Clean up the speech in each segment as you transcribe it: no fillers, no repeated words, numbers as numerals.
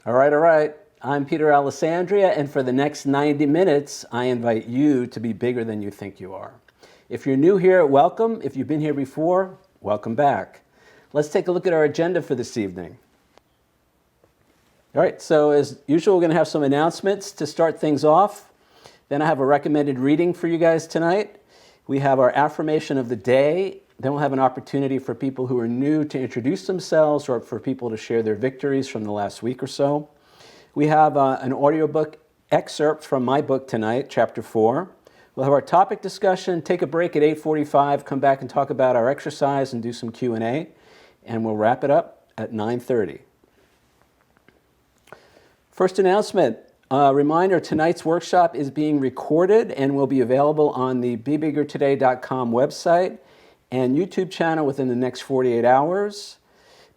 All right, all right. I'm Peter Alessandria, and for the next 90 minutes, I invite you to be bigger than you think you are. If you're new here, welcome. If you've been here before, welcome back. Let's take a look at our agenda for this evening. All right, so as usual, we're going to have some announcements to start things off. Then I have a recommended reading for you guys tonight. We have our affirmation of the day. Then we'll have an opportunity for people who are new to introduce themselves or for people to share their victories from the last week or so. We have an audiobook excerpt from my book tonight, Chapter 4. We'll have our topic discussion, take a break at 8:45, come back and talk about our exercise and do some Q&A, and we'll wrap it up at 9:30. First announcement. Reminder, tonight's workshop is being recorded and will be available on the BeBiggerToday.com website and YouTube channel within the next 48 hours.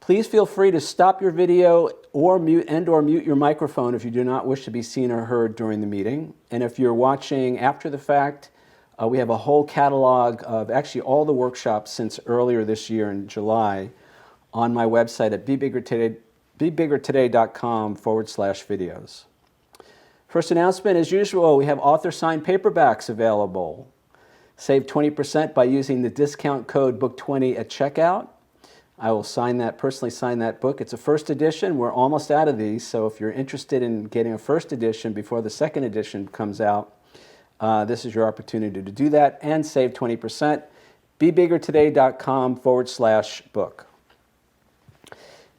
Please feel free to stop your video or mute your microphone if you do not wish to be seen or heard during the meeting. And if you're watching after the fact, we have a whole catalog of actually all the workshops since earlier this year in July on my website at BeBiggerToday.com/videos. First announcement, as usual, we have author-signed paperbacks available. Save 20% by using the discount code BOOK20 at checkout. I will personally sign that book. It's a first edition. We're almost out of these, so if you're interested in getting a first edition before the second edition comes out, this is your opportunity to do that and save 20%. BeBiggerToday.com/book.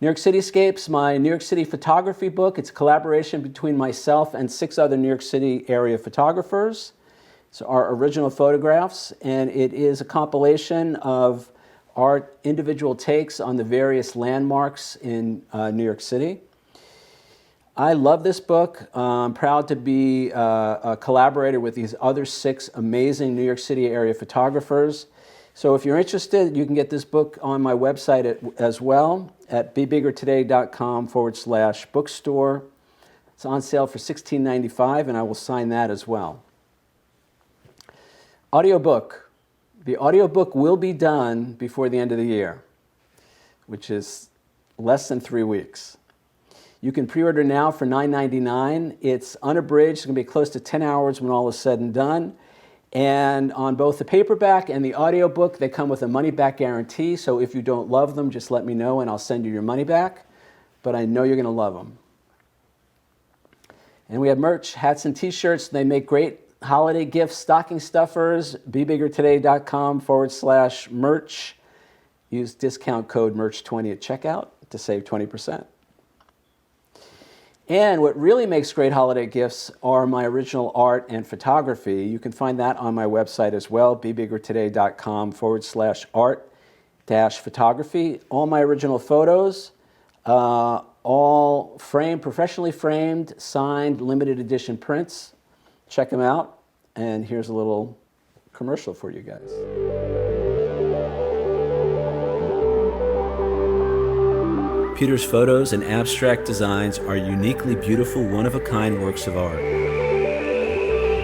New York Cityscapes, my New York City photography book. It's a collaboration between myself and 6 other New York City area photographers. It's our original photographs, and it is a compilation of our individual takes on the various landmarks in New York City. I love this book. I'm proud to be a collaborator with these other 6 amazing New York City area photographers. So if you're interested, you can get this book on my website as well at BeBiggerToday.com/bookstore. It's on sale for $16.95, and I will sign that as well. Audiobook. The audiobook will be done before the end of the year, which is less than 3 weeks. You can pre-order now for $9.99. It's unabridged. It's going to be close to 10 hours when all is said and done. And on both the paperback and the audiobook, they come with a money-back guarantee. So if you don't love them, just let me know and I'll send you your money back. But I know you're going to love them. And we have merch, hats and t-shirts. They make great holiday gifts, stocking stuffers. BeBiggerToday.com/merch. Use discount code MERCH20 at checkout to save 20%. And what really makes great holiday gifts are my original art and photography. You can find that on my website as well, BeBiggerToday.com/art-photography. All my original photos, all framed, professionally framed, signed, limited edition prints. Check them out. And here's a little commercial for you guys. Peter's photos and abstract designs are uniquely beautiful, one-of-a-kind works of art.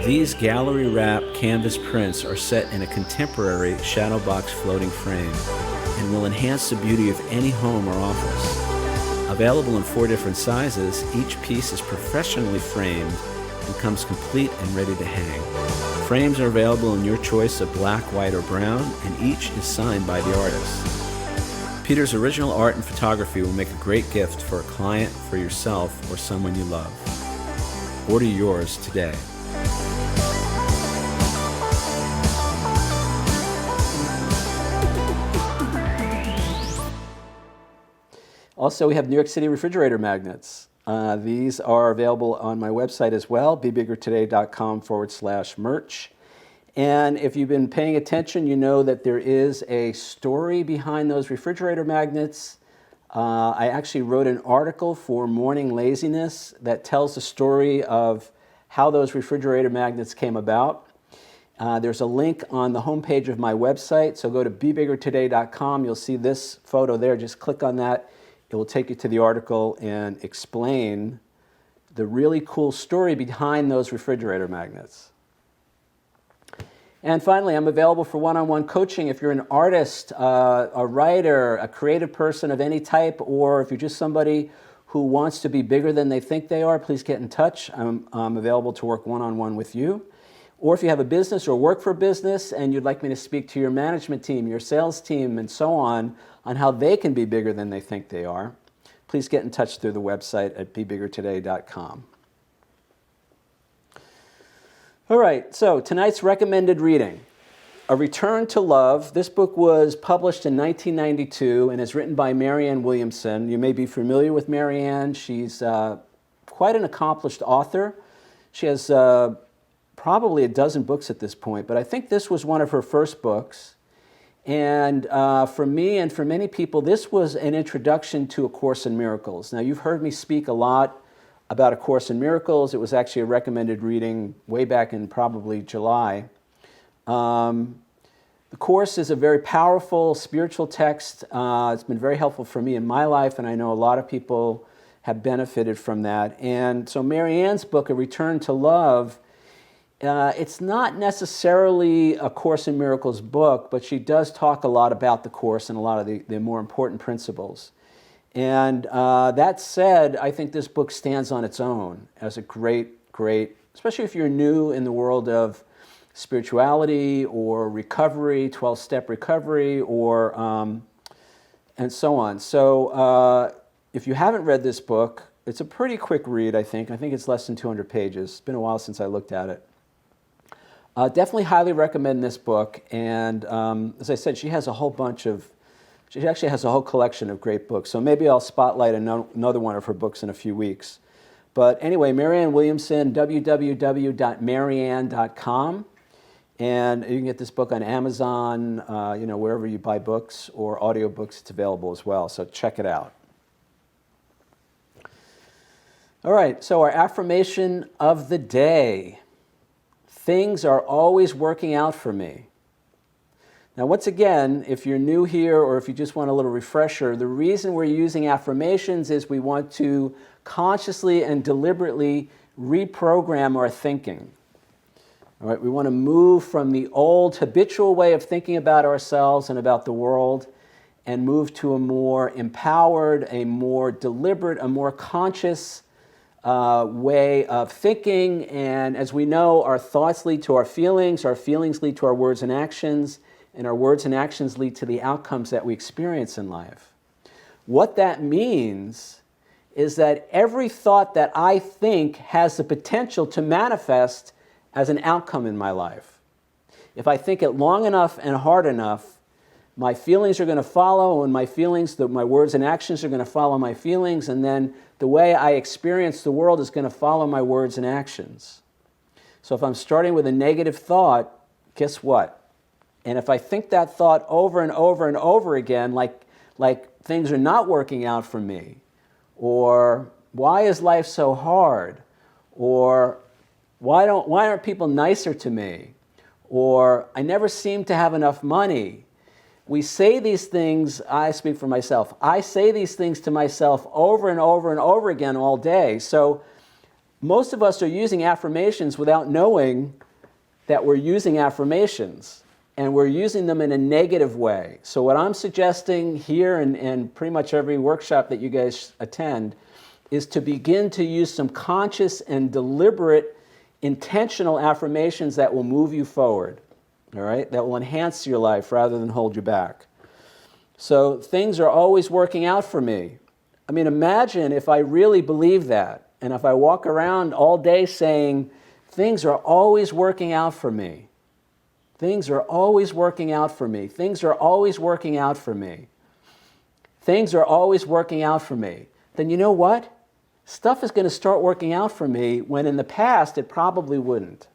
These gallery-wrapped canvas prints are set in a contemporary shadow box floating frame and will enhance the beauty of any home or office. Available in 4 different sizes, each piece is professionally framed and comes complete and ready to hang. Frames are available in your choice of black, white, or brown, and each is signed by the artist. Peter's original art and photography will make a great gift for a client, for yourself, or someone you love. Order yours today. Also, we have New York City refrigerator magnets. These are available on my website as well, BeBiggerToday.com/merch. And if you've been paying attention, you know that there is a story behind those refrigerator magnets. I actually wrote an article for Morning Laziness that tells the story of how those refrigerator magnets came about. There's a link on the homepage of my website, so go to BeBiggerToday.com. You'll see this photo there. Just click on that. It will take you to the article and explain the really cool story behind those refrigerator magnets. And finally, I'm available for one-on-one coaching if you're an artist, a writer, a creative person of any type, or if you're just somebody who wants to be bigger than they think they are, please get in touch. I'm available to work one-on-one with you. Or if you have a business or work for business and you'd like me to speak to your management team, your sales team, and so on how they can be bigger than they think they are, please get in touch through the website at bebiggertoday.com. All right, so tonight's recommended reading, A Return to Love. This book was published in 1992 and is written by Marianne Williamson. You may be familiar with Marianne. She's quite an accomplished author. She has probably a dozen books at this point, but I think this was one of her first books. And for me and for many people, this was an introduction to A Course in Miracles. Now, you've heard me speak a lot about A Course in Miracles. It was actually a recommended reading way back in probably July. The Course is a very powerful spiritual text. It's been very helpful for me in my life, and I know a lot of people have benefited from that. And so Marianne's book, A Return to Love, it's not necessarily a Course in Miracles book, but she does talk a lot about the Course and a lot of the more important principles. And that said, I think this book stands on its own as a great, especially if you're new in the world of spirituality or recovery, 12-step recovery, or and so on. So if you haven't read this book, it's a pretty quick read, I think. I think it's less than 200 pages. It's been a while since I looked at it. Definitely highly recommend this book, and as I said, she actually has a whole collection of great books, so maybe I'll spotlight another one of her books in a few weeks. But anyway, Marianne Williamson, www.marianne.com, and you can get this book on Amazon, wherever you buy books, or audiobooks, it's available as well, so check it out. All right, so our affirmation of the day. Things are always working out for me. Now, once again, if you're new here or if you just want a little refresher, the reason we're using affirmations is we want to consciously and deliberately reprogram our thinking. All right, we want to move from the old habitual way of thinking about ourselves and about the world and move to a more empowered, a more deliberate, a more conscious way of thinking. And as we know, our thoughts lead to our feelings lead to our words and actions, and our words and actions lead to the outcomes that we experience in life. What that means is that every thought that I think has the potential to manifest as an outcome in my life. If I think it long enough and hard enough, my feelings are going to follow, and my words and actions are going to follow my feelings, and then the way I experience the world is going to follow my words and actions. So if I'm starting with a negative thought, guess what? And if I think that thought over and over and over again, like things are not working out for me, or why is life so hard, or why aren't people nicer to me, or I never seem to have enough money. We say these things, I speak for myself, I say these things to myself over and over and over again all day. So most of us are using affirmations without knowing that we're using affirmations, and we're using them in a negative way. So what I'm suggesting here and pretty much every workshop that you guys attend is to begin to use some conscious and deliberate, intentional affirmations that will move you forward. All right, that will enhance your life rather than hold you back. So things are always working out for me. I mean, imagine if I really believe that, and if I walk around all day saying, things are always working out for me. Things are always working out for me. Things are always working out for me. Things are always working out for me. Then you know what? Stuff is going to start working out for me when in the past it probably wouldn't.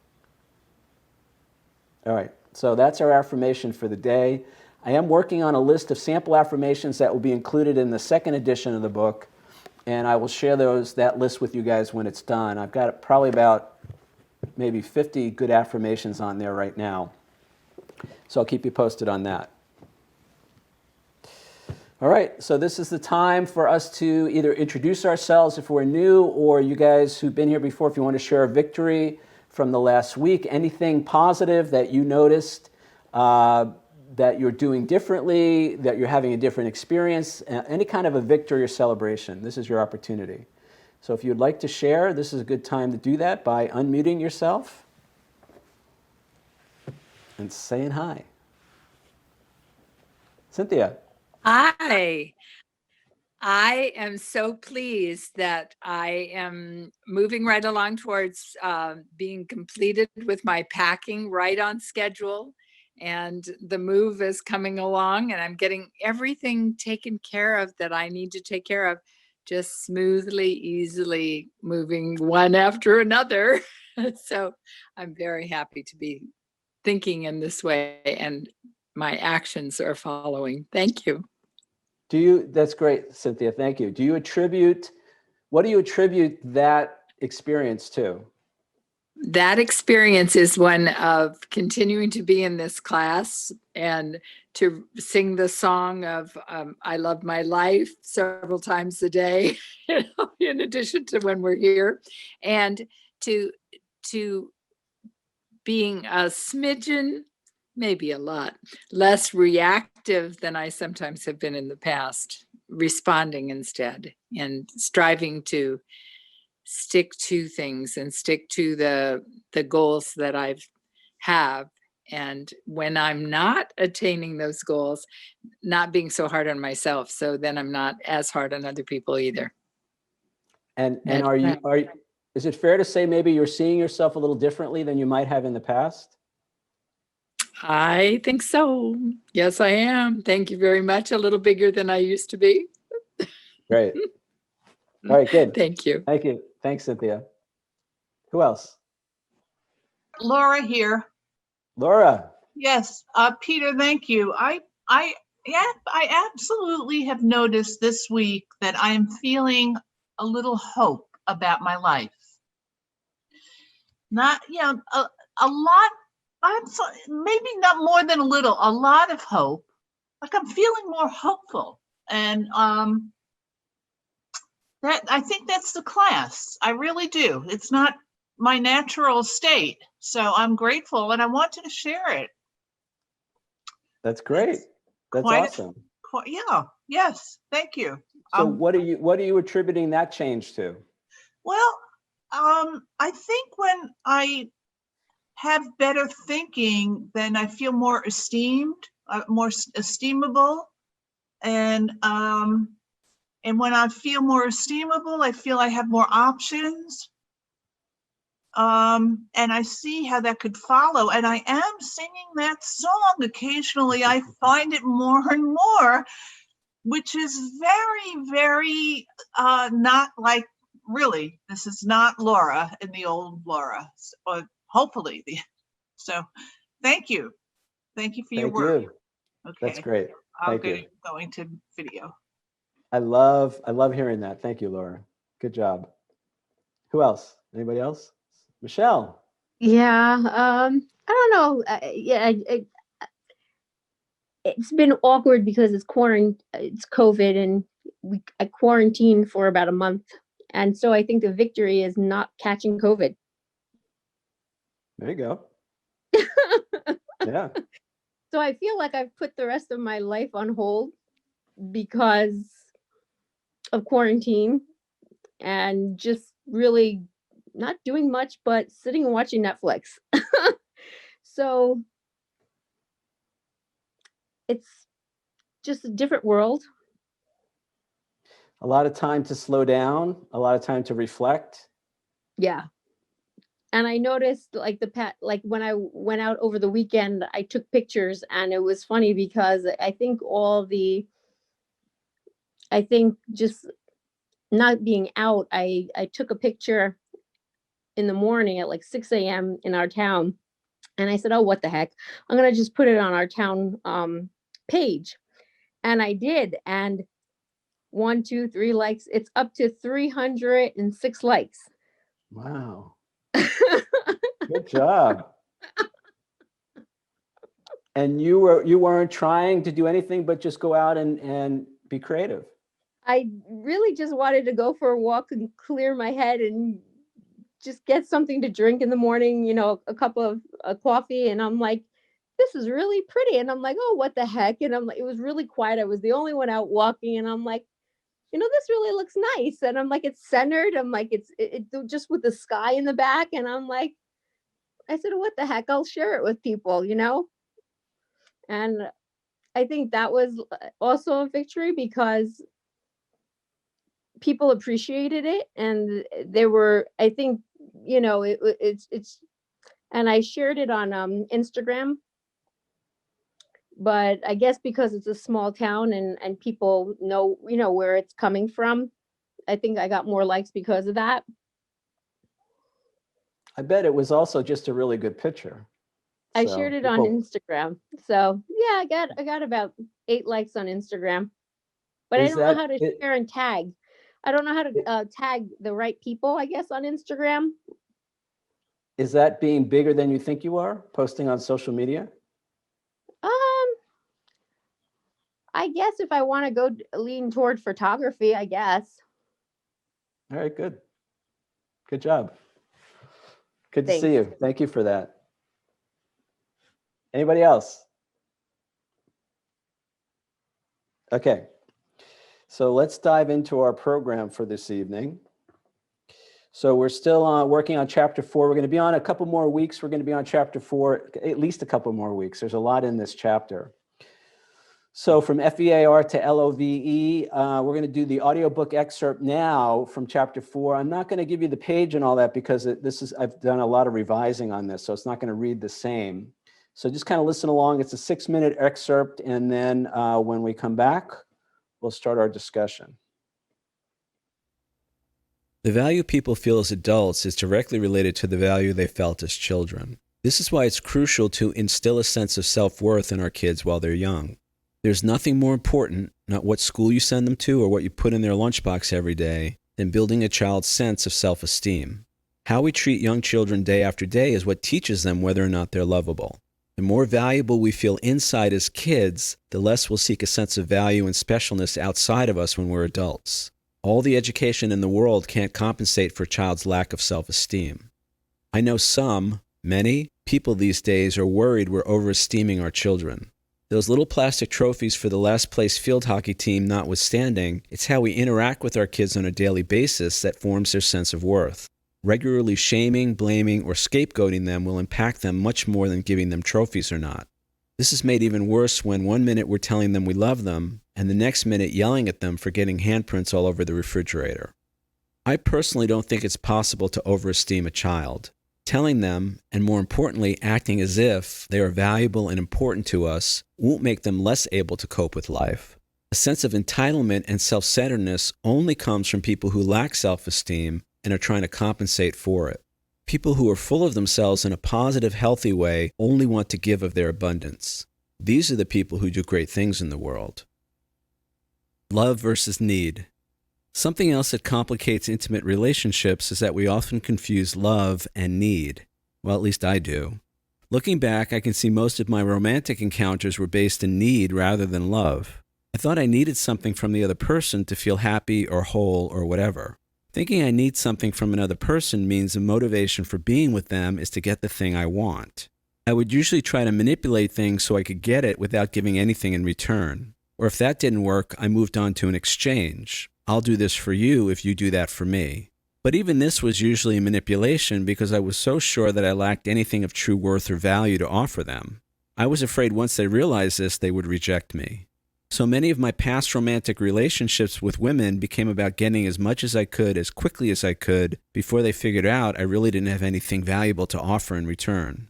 All right. So that's our affirmation for the day. I am working on a list of sample affirmations that will be included in the second edition of the book, and I will share that list with you guys when it's done. I've got probably about maybe 50 good affirmations on there right now, so I'll keep you posted on that. All right, so this is the time for us to either introduce ourselves if we're new, or you guys who've been here before, if you want to share a victory from the last week, anything positive that you noticed, that you're doing differently, that you're having a different experience, any kind of a victory or celebration, this is your opportunity. So if you'd like to share, this is a good time to do that by unmuting yourself and saying hi. Cynthia. Hi. I am so pleased that I am moving right along towards being completed with my packing right on schedule. And the move is coming along, and I'm getting everything taken care of that I need to take care of, just smoothly, easily moving one after another. So I'm very happy to be thinking in this way, and my actions are following. Thank you. That's great, Cynthia, thank you. What do you attribute that experience to? That experience is one of continuing to be in this class and to sing the song of I Love My Life several times a day, in addition to when we're here, and to being a smidgen, maybe a lot, less reactive than I sometimes have been in the past, responding instead and striving to stick to things and stick to the goals that I've have. And when I'm not attaining those goals, not being so hard on myself. So then I'm not as hard on other people either. And is it fair to say maybe you're seeing yourself a little differently than you might have in the past? I think so. Yes, I am. Thank you very much. A little bigger than I used to be. Great. All right, good. Thank you. Thank you. Thanks, Cynthia. Who else? Laura here. Laura. Yes, Peter, thank you. Yeah, I absolutely have noticed this week that I am feeling a little hope about my life. Not, a lot. Maybe not more than a little. A lot of hope. Like I'm feeling more hopeful, and that I think that's the class. I really do. It's not my natural state, so I'm grateful, and I wanted to share it. That's great. That's awesome. Yeah. Yes. Thank you. So what are you attributing that change to? Well, I think when I have better thinking, then I feel more esteemed, more esteemable, and when I feel more esteemable, I feel I have more options. And I see how that could follow. And I am singing that song occasionally. I find it more and more, which is very, very not like, really, this is not Laura in the old Laura, or hopefully. So thank you. Thank you for your work. Okay. That's great. I'll get going to video. I love hearing that. Thank you, Laura. Good job. Who else? Anybody else? Michelle. Yeah, I don't know. It's been awkward because it's COVID, and I quarantined for about a month, and so I think the victory is not catching COVID. There you go. Yeah. So I feel like I've put the rest of my life on hold because of quarantine, and just really not doing much but sitting and watching Netflix. So it's just a different world. A lot of time to slow down, a lot of time to reflect. Yeah. And I noticed like when I went out over the weekend, I took pictures, and it was funny because I think just not being out, I took a picture in the morning at like 6 a.m. in our town. And I said, oh, what the heck? I'm going to just put it on our town page. And I did. And 1, 2, 3 likes. It's up to 306 likes. Wow. Good job. And you weren't trying to do anything but just go out and be creative. I really just wanted to go for a walk and clear my head and just get something to drink in the morning, a cup of coffee. And I'm like, this is really pretty. And I'm like, oh, what the heck? And I'm like, it was really quiet. I was the only one out walking. And I'm like, this really looks nice. And I'm like, it's centered. I'm like, it just with the sky in the back. And I'm like, I said, what the heck? I'll share it with people, And I think that was also a victory because people appreciated it. And they were, I think, it's, and I shared it on Instagram. But I guess because it's a small town and people know, where it's coming from, I think I got more likes because of that. I bet it was also just a really good picture. I So shared it on Instagram. So yeah, I got about 8 likes on Instagram. But I don't know how to share and tag. I don't know how to tag the right people, I guess, on Instagram. Is that being bigger than you think you are, posting on social media? I guess if I want to go lean toward photography, I guess. All right, good. Good job. Good Thanks. to see you. Thank you for that. Anybody else? Okay. So let's dive into our program for this evening. So we're still working on chapter 4. We're going to be on a couple more weeks. We're going to be on chapter 4, at least a couple more weeks. There's a lot in this chapter. So from FEAR to LOVE, we're going to do the audiobook excerpt now from chapter 4. I'm not going to give you the page and all that because I've done a lot of revising on this, so it's not going to read the same. So just kind of listen along. It's a 6-minute excerpt, and then when we come back, we'll start our discussion. The value people feel as adults is directly related to the value they felt as children. This is why it's crucial to instill a sense of self-worth in our kids while they're young. There's nothing more important, not what school you send them to or what you put in their lunchbox every day, than building a child's sense of self-esteem. How we treat young children day after day is what teaches them whether or not they're lovable. The more valuable we feel inside as kids, the less we'll seek a sense of value and specialness outside of us when we're adults. All the education in the world can't compensate for a child's lack of self-esteem. I know many people these days are worried we're overesteeming our children. Those little plastic trophies for the last place field hockey team notwithstanding, it's how we interact with our kids on a daily basis that forms their sense of worth. Regularly shaming, blaming, or scapegoating them will impact them much more than giving them trophies or not. This is made even worse when one minute we're telling them we love them, and the next minute yelling at them for getting handprints all over the refrigerator. I personally don't think it's possible to overesteem a child. Telling them, and more importantly, acting as if they are valuable and important to us, won't make them less able to cope with life. A sense of entitlement and self-centeredness only comes from people who lack self-esteem and are trying to compensate for it. People who are full of themselves in a positive, healthy way only want to give of their abundance. These are the people who do great things in the world. Love versus need. Something else that complicates intimate relationships is that we often confuse love and need. Well, at least I do. Looking back, I can see most of my romantic encounters were based in need rather than love. I thought I needed something from the other person to feel happy or whole or whatever. Thinking I need something from another person means the motivation for being with them is to get the thing I want. I would usually try to manipulate things so I could get it without giving anything in return. Or if that didn't work, I moved on to an exchange. I'll do this for you if you do that for me. But even this was usually a manipulation because I was so sure that I lacked anything of true worth or value to offer them. I was afraid once they realized this, they would reject me. So many of my past romantic relationships with women became about getting as much as I could as quickly as I could before they figured out I really didn't have anything valuable to offer in return.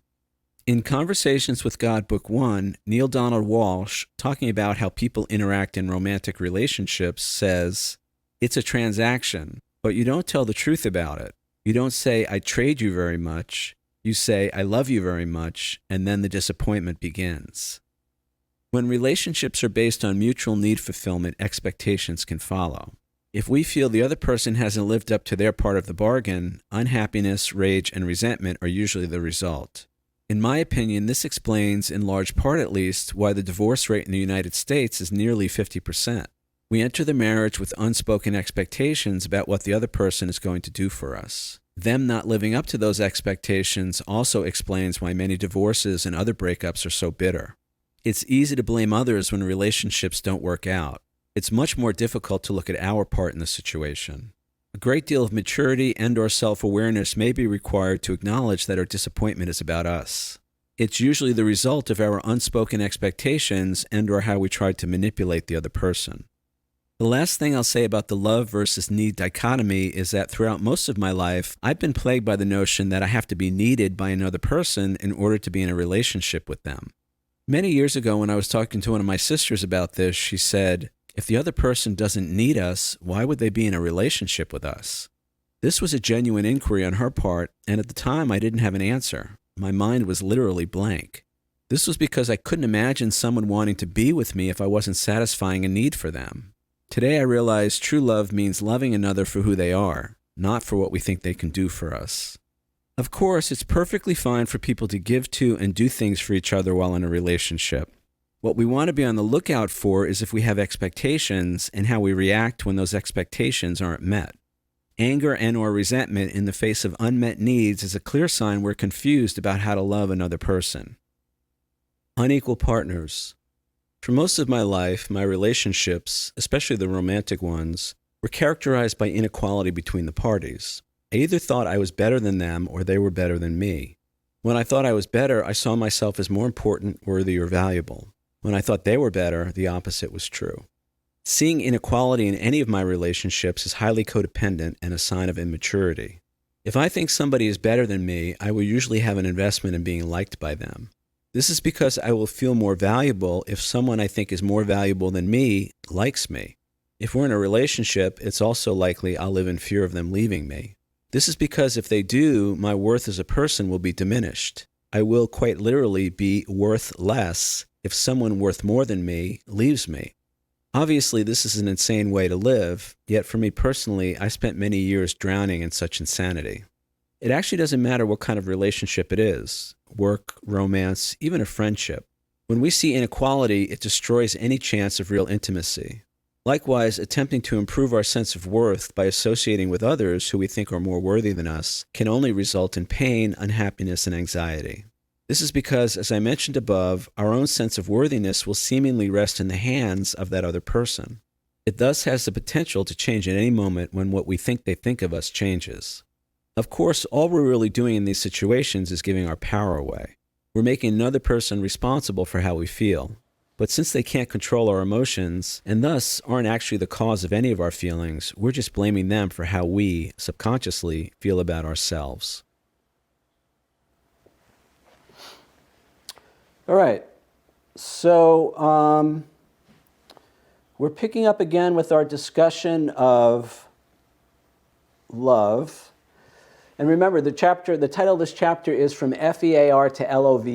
In Conversations with God, Book 1, Neil Donald Walsh, talking about how people interact in romantic relationships, says, "It's a transaction, but you don't tell the truth about it. You don't say, 'I trade you very much.' You say, 'I love you very much,' and then the disappointment begins." When relationships are based on mutual need fulfillment, expectations can follow. If we feel the other person hasn't lived up to their part of the bargain, unhappiness, rage, and resentment are usually the result. In my opinion, this explains, in large part at least, why the divorce rate in the United States is nearly 50%. We enter the marriage with unspoken expectations about what the other person is going to do for us. Them not living up to those expectations also explains why many divorces and other breakups are so bitter. It's easy to blame others when relationships don't work out. It's much more difficult to look at our part in the situation. A great deal of maturity and/or self-awareness may be required to acknowledge that our disappointment is about us. It's usually the result of our unspoken expectations and/or how we tried to manipulate the other person. The last thing I'll say about the love versus need dichotomy is that throughout most of my life, I've been plagued by the notion that I have to be needed by another person in order to be in a relationship with them. Many years ago, when I was talking to one of my sisters about this, she said, "If the other person doesn't need us, why would they be in a relationship with us?" This was a genuine inquiry on her part, and at the time I didn't have an answer. My mind was literally blank. This was because I couldn't imagine someone wanting to be with me if I wasn't satisfying a need for them. Today I realize true love means loving another for who they are, not for what we think they can do for us. Of course, it's perfectly fine for people to give to and do things for each other while in a relationship. What we want to be on the lookout for is if we have expectations and how we react when those expectations aren't met. Anger and/or resentment in the face of unmet needs is a clear sign we're confused about how to love another person. Unequal partners. For most of my life, my relationships, especially the romantic ones, were characterized by inequality between the parties. I either thought I was better than them or they were better than me. When I thought I was better, I saw myself as more important, worthy, or valuable. When I thought they were better, the opposite was true. Seeing inequality in any of my relationships is highly codependent and a sign of immaturity. If I think somebody is better than me, I will usually have an investment in being liked by them. This is because I will feel more valuable if someone I think is more valuable than me likes me. If we're in a relationship, it's also likely I'll live in fear of them leaving me. This is because if they do, my worth as a person will be diminished. I will quite literally be worth less if someone worth more than me leaves me. Obviously, this is an insane way to live, yet for me personally, I spent many years drowning in such insanity. It actually doesn't matter what kind of relationship it is, work, romance, even a friendship. When we see inequality, it destroys any chance of real intimacy. Likewise, attempting to improve our sense of worth by associating with others who we think are more worthy than us can only result in pain, unhappiness, and anxiety. This is because, as I mentioned above, our own sense of worthiness will seemingly rest in the hands of that other person. It thus has the potential to change at any moment when what we think they think of us changes. Of course, all we're really doing in these situations is giving our power away. We're making another person responsible for how we feel. But since they can't control our emotions, and thus aren't actually the cause of any of our feelings, we're just blaming them for how we, subconsciously, feel about ourselves. All right, so we're picking up again with our discussion of love. And remember, the title of this chapter is From Fear to Love.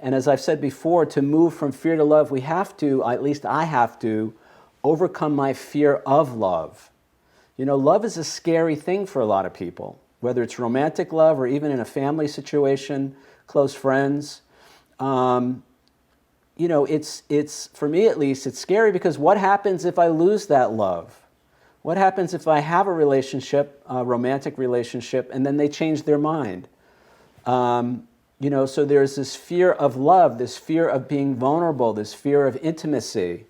And as I've said before, to move from fear to love, we have to, at least I have to, overcome my fear of love. You know, love is a scary thing for a lot of people, whether it's romantic love or even in a family situation, close friends. You know, it's for me at least, it's scary because what happens if I lose that love? What happens if I have a relationship, a romantic relationship, and then they change their mind? You know, so there's this fear of love, this fear of being vulnerable, this fear of intimacy.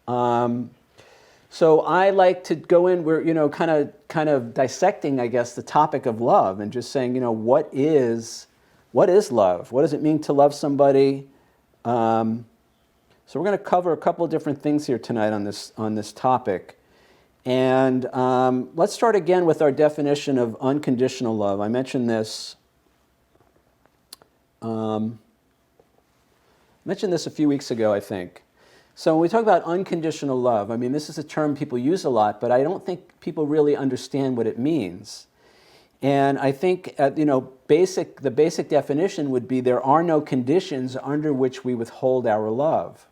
So I like to go in, we're, you know, kind of dissecting, I guess, the topic of love and just saying, you know, what is love? What does it mean to love somebody? So we're going to cover a couple of different things here tonight on this topic. And let's start again with our definition of unconditional love. I mentioned this. Mentioned this a few weeks ago, I think. So when we talk about unconditional love, I mean, this is a term people use a lot, but I don't think people really understand what it means. And I think, you know, the basic definition would be there are no conditions under which we withhold our love.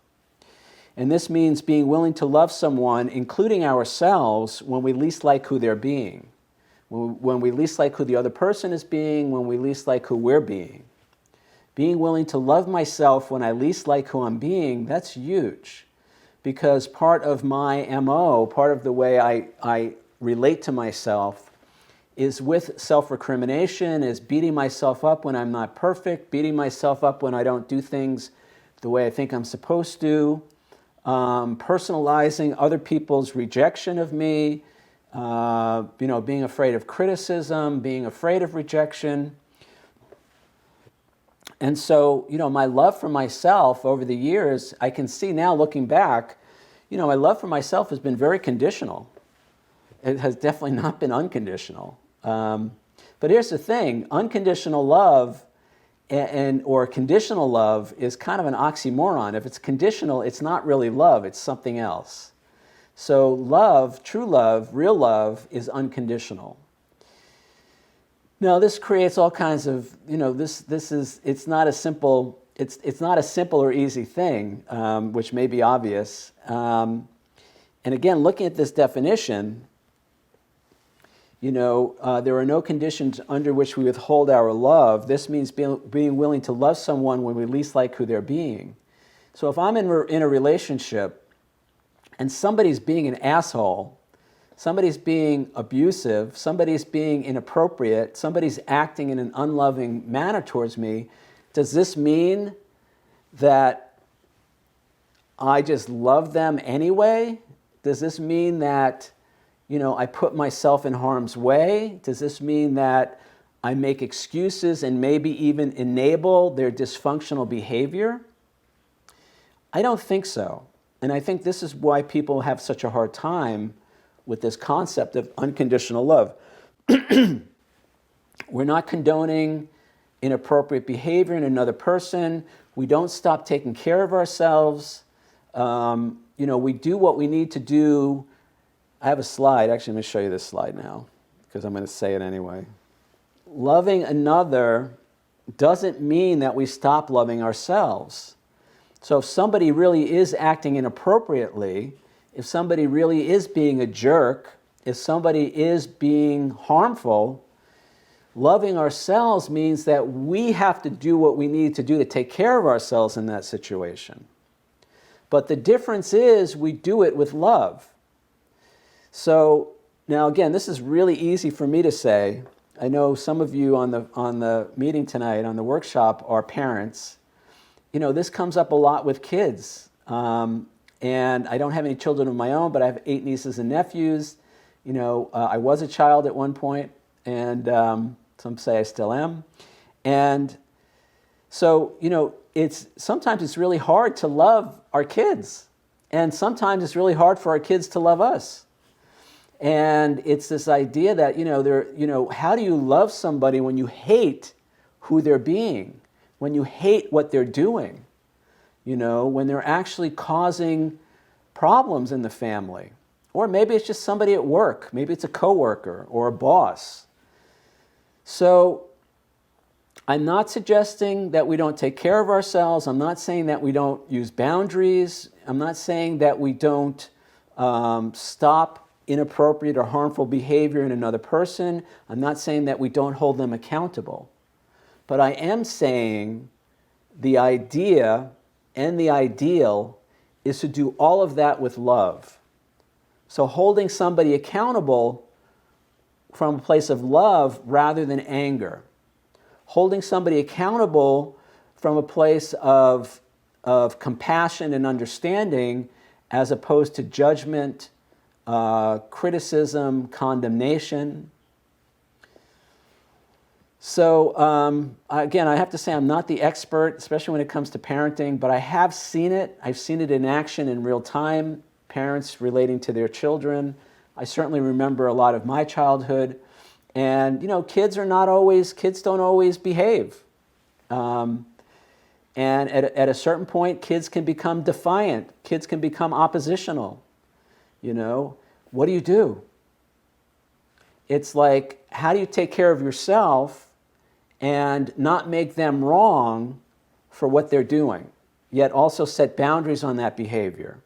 And this means being willing to love someone, including ourselves, when we least like who they're being, when we least like who the other person is being, when we least like who we're being. Being willing to love myself when I least like who I'm being, that's huge. Because part of my MO, part of the way I relate to myself, is with self-recrimination, is beating myself up when I'm not perfect, beating myself up when I don't do things the way I think I'm supposed to, personalizing other people's rejection of me, being afraid of criticism, being afraid of rejection. And so, my love for myself over the years, I can see now looking back, my love for myself has been very conditional. It has definitely not been unconditional. But here's the thing, unconditional love or conditional love is kind of an oxymoron. If it's conditional, it's not really love, it's something else. So love, true love, real love is unconditional. Now this creates all kinds of, it's not a simple or easy thing, which may be obvious. And again, looking at this definition, there are no conditions under which we withhold our love. This means being willing to love someone when we least like who they're being. So if I'm in a relationship and somebody's being an asshole, somebody's being abusive, somebody's being inappropriate, somebody's acting in an unloving manner towards me, does this mean that I just love them anyway? Does this mean that I put myself in harm's way? Does this mean that I make excuses and maybe even enable their dysfunctional behavior? I don't think so. And I think this is why people have such a hard time with this concept of unconditional love. We're not condoning inappropriate behavior in another person. We don't stop taking care of ourselves. We do what we need to do. I have a slide. Actually, let me show you this slide now because I'm going to say it anyway. Loving another doesn't mean that we stop loving ourselves. So if somebody really is acting inappropriately, if somebody really is being a jerk, if somebody is being harmful, loving ourselves means that we have to do what we need to do to take care of ourselves in that situation. But the difference is we do it with love. So now again, this is really easy for me to say. I know some of you on the meeting tonight, on the workshop, are parents. This comes up a lot with kids. And I don't have any children of my own, but I have 8 nieces and nephews. I was a child at one point, and some say I still am. And so, sometimes it's really hard to love our kids. And sometimes it's really hard for our kids to love us. And it's this idea that, how do you love somebody when you hate who they're being, when you hate what they're doing, when they're actually causing problems in the family? Or maybe it's just somebody at work. Maybe it's a coworker or a boss. So I'm not suggesting that we don't take care of ourselves. I'm not saying that we don't use boundaries. I'm not saying that we don't stop inappropriate or harmful behavior in another person. I'm not saying that we don't hold them accountable. But I am saying the idea and the ideal is to do all of that with love. So holding somebody accountable from a place of love rather than anger. Holding somebody accountable from a place of compassion and understanding as opposed to judgment, criticism, condemnation. So again, I have to say I'm not the expert, especially when it comes to parenting, but I have seen it. I've seen it in action in real time, parents relating to their children. I certainly remember a lot of my childhood. And, kids don't always behave. And at a certain point, kids can become defiant. Kids can become oppositional. What do you do? It's like, how do you take care of yourself and not make them wrong for what they're doing, yet also set boundaries on that behavior?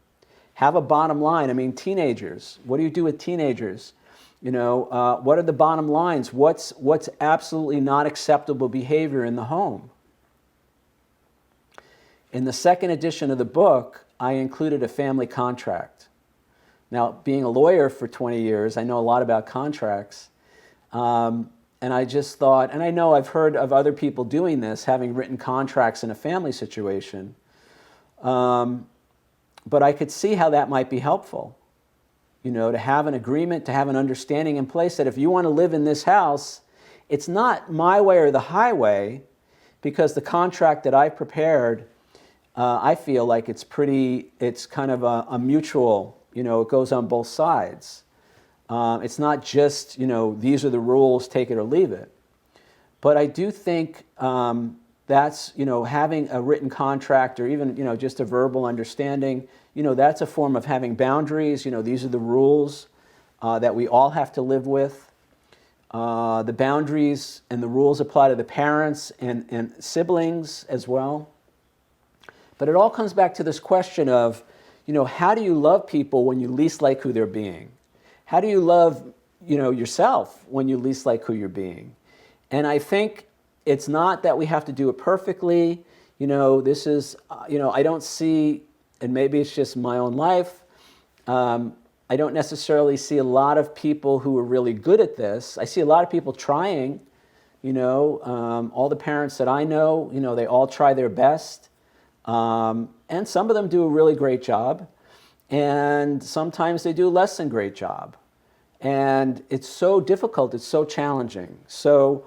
Have a bottom line. I mean, teenagers, what do you do with teenagers? What are the bottom lines? What's absolutely not acceptable behavior in the home? In the second edition of the book, I included a family contract. Now, being a lawyer for 20 years, I know a lot about contracts. And I just thought, and I know I've heard of other people doing this, having written contracts in a family situation, but I could see how that might be helpful. To have an agreement, to have an understanding in place that if you want to live in this house, it's not my way or the highway, because the contract that I prepared, I feel like it's kind of a mutual, it goes on both sides. It's not just, these are the rules, take it or leave it. But I do think that's, having a written contract or even, just a verbal understanding, that's a form of having boundaries. These are the rules that we all have to live with. The boundaries and the rules apply to the parents and siblings as well. But it all comes back to this question of, how do you love people when you least like who they're being? How do you love, yourself when you least like who you're being? And I think it's not that we have to do it perfectly. This is, I don't see, and maybe it's just my own life, I don't necessarily see a lot of people who are really good at this. I see a lot of people trying, all the parents that I know, they all try their best. And some of them do a really great job. And sometimes they do a less than great job. And it's so difficult, it's so challenging. So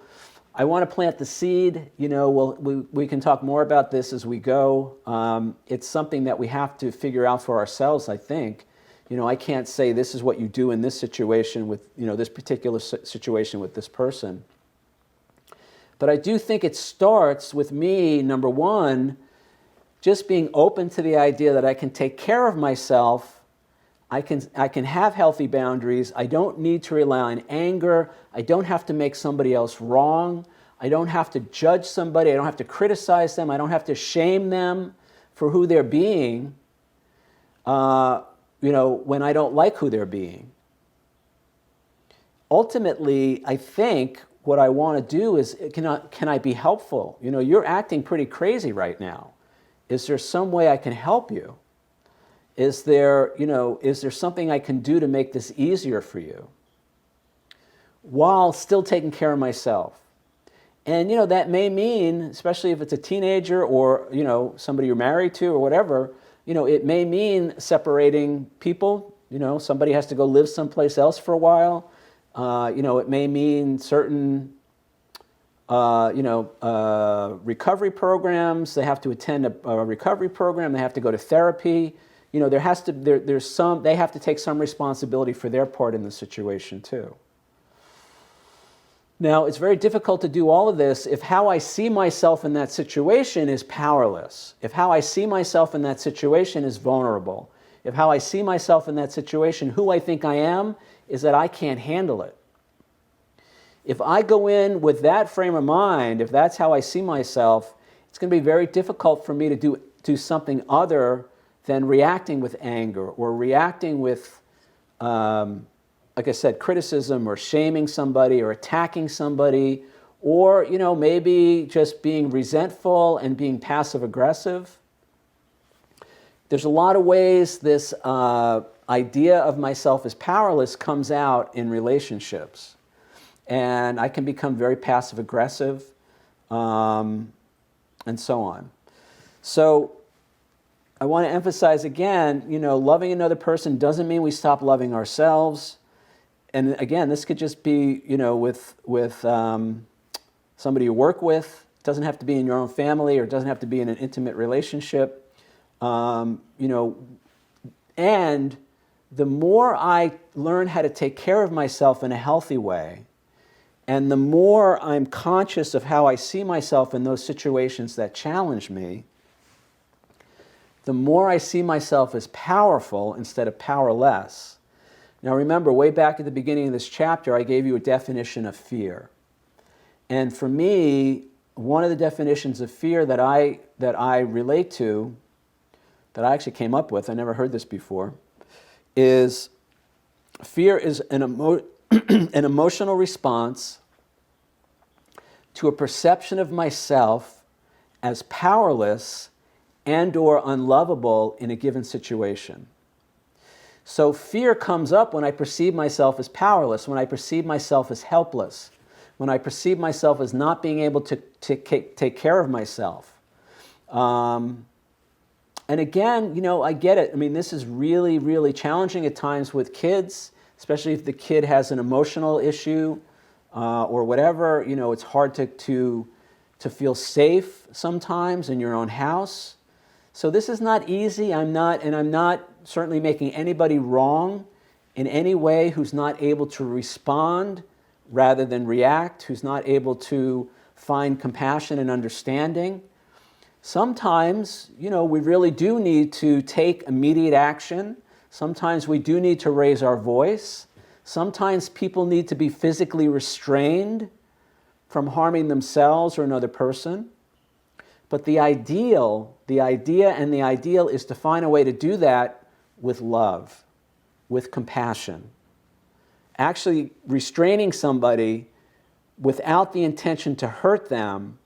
I want to plant the seed. We can talk more about this as we go. It's something that we have to figure out for ourselves, I think. I can't say this is what you do in this situation with, this particular situation with this person. But I do think it starts with me, number one, just being open to the idea that I can take care of myself. I can have healthy boundaries. I don't need to rely on anger. I don't have to make somebody else wrong. I don't have to judge somebody. I don't have to criticize them. I don't have to shame them for who they're being, when I don't like who they're being. Ultimately, I think what I want to do is, can I be helpful? You're acting pretty crazy right now. Is there some way I can help you? Is there something I can do to make this easier for you while still taking care of myself? And, that may mean, especially if it's a teenager or, somebody you're married to or whatever, it may mean separating people. Somebody has to go live someplace else for a while. It may mean certain recovery programs. They have to attend a recovery program. They have to go to therapy. They have to take some responsibility for their part in the situation too. Now, it's very difficult to do all of this if how I see myself in that situation is powerless. If how I see myself in that situation is vulnerable. If how I see myself in that situation, who I think I am, is that I can't handle it. If I go in with that frame of mind, if that's how I see myself, it's going to be very difficult for me to do something other than reacting with anger or reacting with, like I said, criticism or shaming somebody or attacking somebody, or maybe just being resentful and being passive aggressive. There's a lot of ways this idea of myself as powerless comes out in relationships. And I can become very passive-aggressive, and so on. So I want to emphasize again, loving another person doesn't mean we stop loving ourselves. And again, this could just be, with somebody you work with. It doesn't have to be in your own family, or it doesn't have to be in an intimate relationship. And the more I learn how to take care of myself in a healthy way, and the more I'm conscious of how I see myself in those situations that challenge me, the more I see myself as powerful instead of powerless. Now remember, way back at the beginning of this chapter, I gave you a definition of fear. And for me, one of the definitions of fear that I relate to, that I actually came up with, I never heard this before, is fear is an emotional response to a perception of myself as powerless and or unlovable in a given situation. So fear comes up when I perceive myself as powerless, when I perceive myself as helpless, when I perceive myself as not being able to take care of myself. And again, I get it. I mean, this is really, really challenging at times with kids, especially if the kid has an emotional issue or whatever. It's hard to feel safe sometimes in your own house. So this is not easy. I'm not certainly making anybody wrong in any way who's not able to respond rather than react, who's not able to find compassion and understanding. Sometimes, we really do need to take immediate action. Sometimes we do need to raise our voice. Sometimes people need to be physically restrained from harming themselves or another person. But the idea is to find a way to do that with love, with compassion. Actually restraining somebody without the intention to hurt them,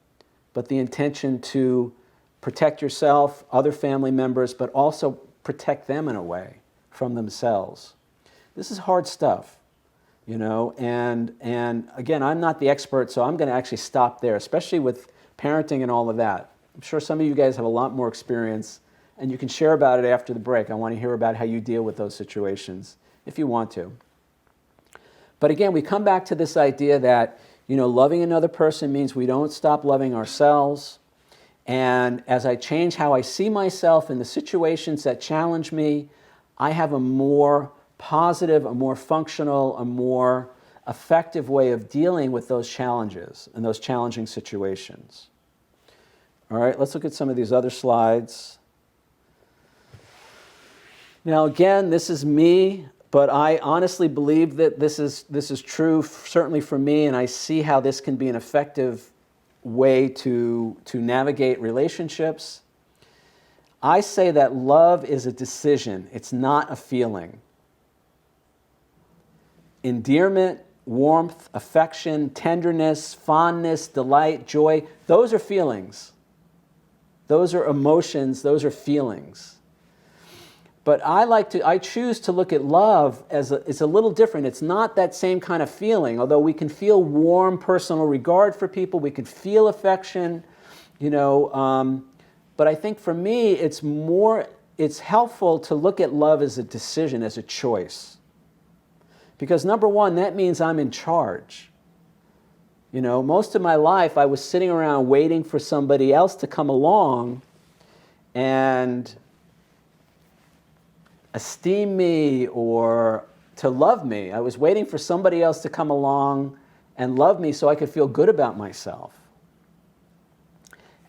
but the intention to protect yourself, other family members, but also protect them in a way from themselves. This is hard stuff, and again, I'm not the expert, so I'm going to actually stop there, especially with parenting and all of that. I'm sure some of you guys have a lot more experience, and you can share about it after the break. I want to hear about how you deal with those situations, if you want to. But again, we come back to this idea that, loving another person means we don't stop loving ourselves. And as I change how I see myself in the situations that challenge me, I have a more positive, a more functional, a more effective way of dealing with those challenges and those challenging situations. All right, let's look at some of these other slides. Now, again, this is me, but I honestly believe that this is true, certainly for me, and I see how this can be an effective way to navigate relationships. I say that love is a decision. It's not a feeling. Endearment, warmth, affection, tenderness, fondness, delight, joy, those are feelings. Those are emotions, those are feelings. But I choose to look at love as it's a little different. It's not that same kind of feeling, although we can feel warm personal regard for people, we can feel affection, but I think for me, it's helpful to look at love as a decision, as a choice. Because number one, that means I'm in charge. Most of my life I was sitting around waiting for somebody else to come along and esteem me or to love me. I was waiting for somebody else to come along and love me so I could feel good about myself.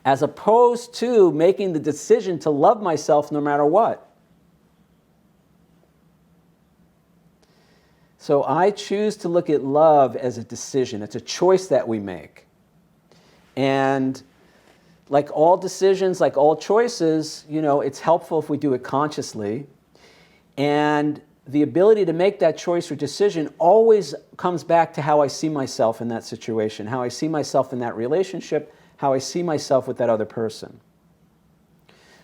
As opposed to making the decision to love myself no matter what. So I choose to look at love as a decision. It's a choice that we make. And like all decisions, like all choices, it's helpful if we do it consciously. And the ability to make that choice or decision always comes back to how I see myself in that situation, how I see myself in that relationship, how I see myself with that other person.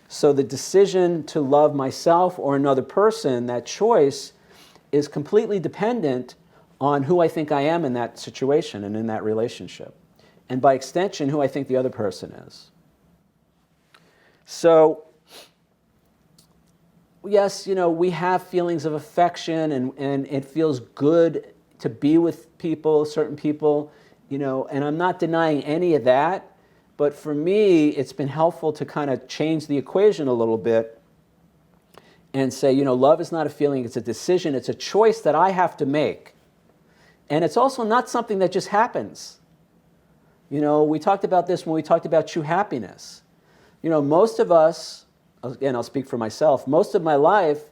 So the decision to love myself or another person, that choice, is completely dependent on who I think I am in that situation and in that relationship. And by extension, who I think the other person is. So, yes, we have feelings of affection and it feels good to be with people, certain people, and I'm not denying any of that. But for me, it's been helpful to kind of change the equation a little bit and say, love is not a feeling, it's a decision, it's a choice that I have to make. And it's also not something that just happens. We talked about this when we talked about true happiness. Most of us, again, I'll speak for myself, most of my life,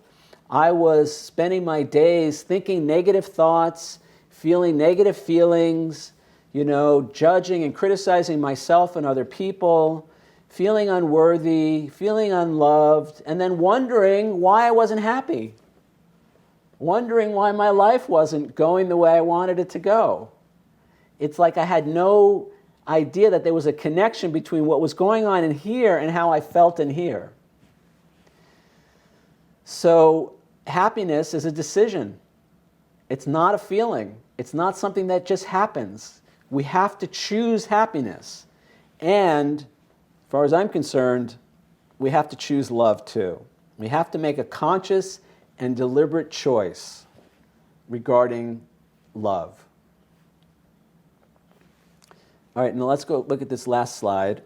I was spending my days thinking negative thoughts, feeling negative feelings, judging and criticizing myself and other people, feeling unworthy, feeling unloved, and then wondering why I wasn't happy, wondering why my life wasn't going the way I wanted it to go. It's like I had no idea that there was a connection between what was going on in here and how I felt in here. So happiness is a decision. It's not a feeling. It's not something that just happens. We have to choose happiness. And, as far as I'm concerned, we have to choose love too. We have to make a conscious and deliberate choice regarding love. All right, now let's go look at this last slide.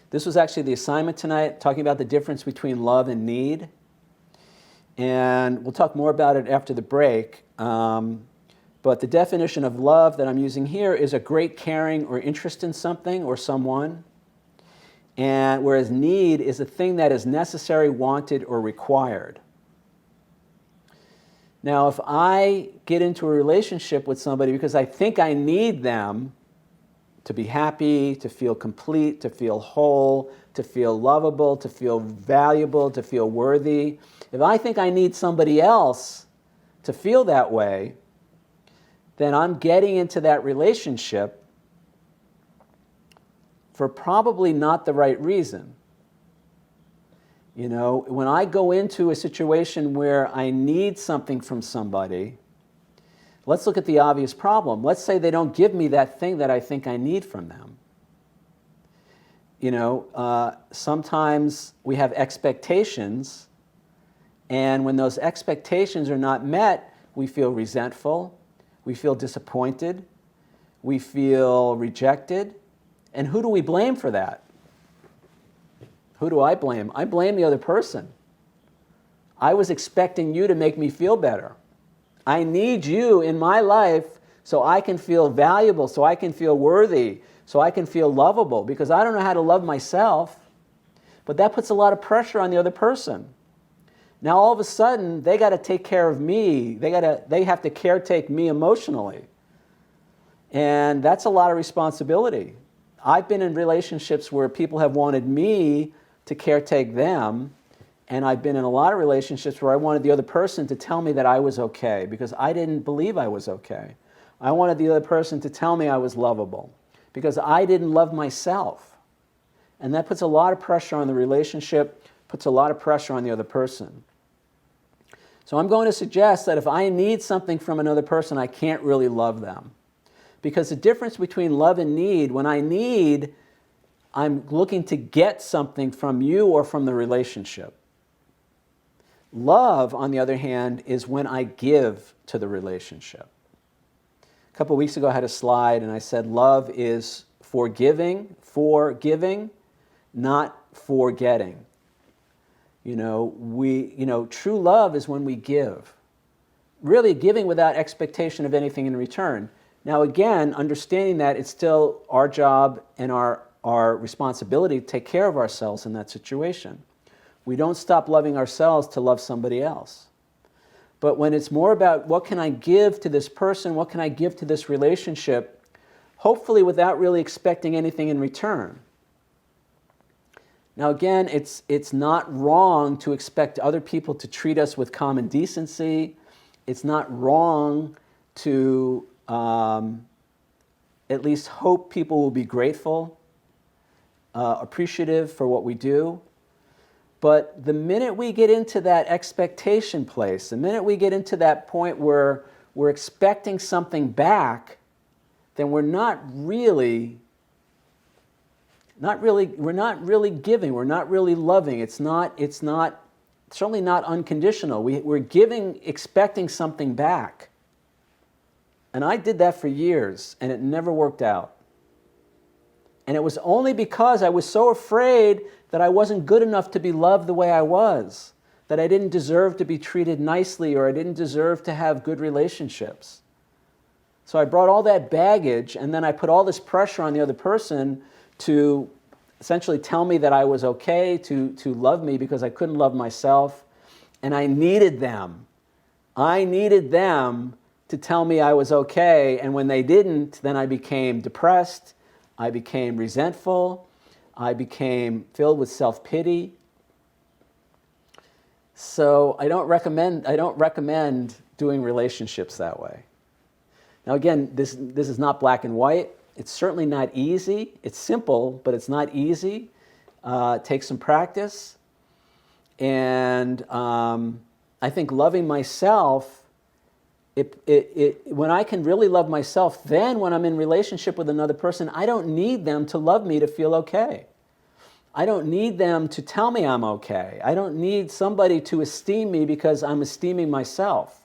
This was actually the assignment tonight, talking about the difference between love and need. And we'll talk more about it after the break. But the definition of love that I'm using here is a great caring or interest in something or someone. And whereas need is a thing that is necessary, wanted, or required. Now, if I get into a relationship with somebody because I think I need them to be happy, to feel complete, to feel whole, to feel lovable, to feel valuable, to feel worthy, if I think I need somebody else to feel that way, then I'm getting into that relationship for probably not the right reason. You know, when I go into a situation where I need something from somebody, let's look at the obvious problem. Let's say they don't give me that thing that I think I need from them. You know, sometimes we have expectations, and when those expectations are not met, we feel resentful, we feel disappointed, we feel rejected. And who do we blame for that? Who do I blame? I blame the other person. I was expecting you to make me feel better. I need you in my life so I can feel valuable, so I can feel worthy, so I can feel lovable, because I don't know how to love myself. But that puts a lot of pressure on the other person. Now all of a sudden, they got to take care of me. They have to caretake me emotionally. And that's a lot of responsibility. I've been in relationships where people have wanted me to caretake them, and I've been in a lot of relationships where I wanted the other person to tell me that I was okay because I didn't believe I was okay. I wanted the other person to tell me I was lovable because I didn't love myself. And that puts a lot of pressure on the relationship, puts a lot of pressure on the other person. So I'm going to suggest that if I need something from another person, I can't really love them. Because the difference between love and need, when I need, I'm looking to get something from you or from the relationship. Love, on the other hand, is when I give to the relationship. A couple of weeks ago, I had a slide, and I said love is forgiving, not forgetting. True love is when we give. Really giving without expectation of anything in return. Now again, understanding that it's still our job and our responsibility to take care of ourselves in that situation. We don't stop loving ourselves to love somebody else. But when it's more about what can I give to this person, what can I give to this relationship, hopefully without really expecting anything in return. Now again, it's not wrong to expect other people to treat us with common decency. It's not wrong to at least hope people will be grateful, appreciative for what we do. But the minute we get into that expectation place, the minute we get into that point where we're expecting something back, then we're not really giving, we're not really loving. It's certainly not unconditional. We're giving, expecting something back. And I did that for years, and it never worked out. And it was only because I was so afraid that I wasn't good enough to be loved the way I was, that I didn't deserve to be treated nicely, or I didn't deserve to have good relationships. So I brought all that baggage, and then I put all this pressure on the other person to essentially tell me that I was okay, to love me because I couldn't love myself. And I needed them. I needed them to tell me I was okay. And when they didn't, then I became depressed. I became resentful. I became filled with self-pity. So I don't recommend doing relationships that way. Now again, this is not black and white. It's certainly not easy. It's simple, but it's not easy. It takes some practice. And I I think loving myself, when I can really love myself, then when I'm in relationship with another person, I don't need them to love me to feel okay. I don't need them to tell me I'm okay. I don't need somebody to esteem me because I'm esteeming myself.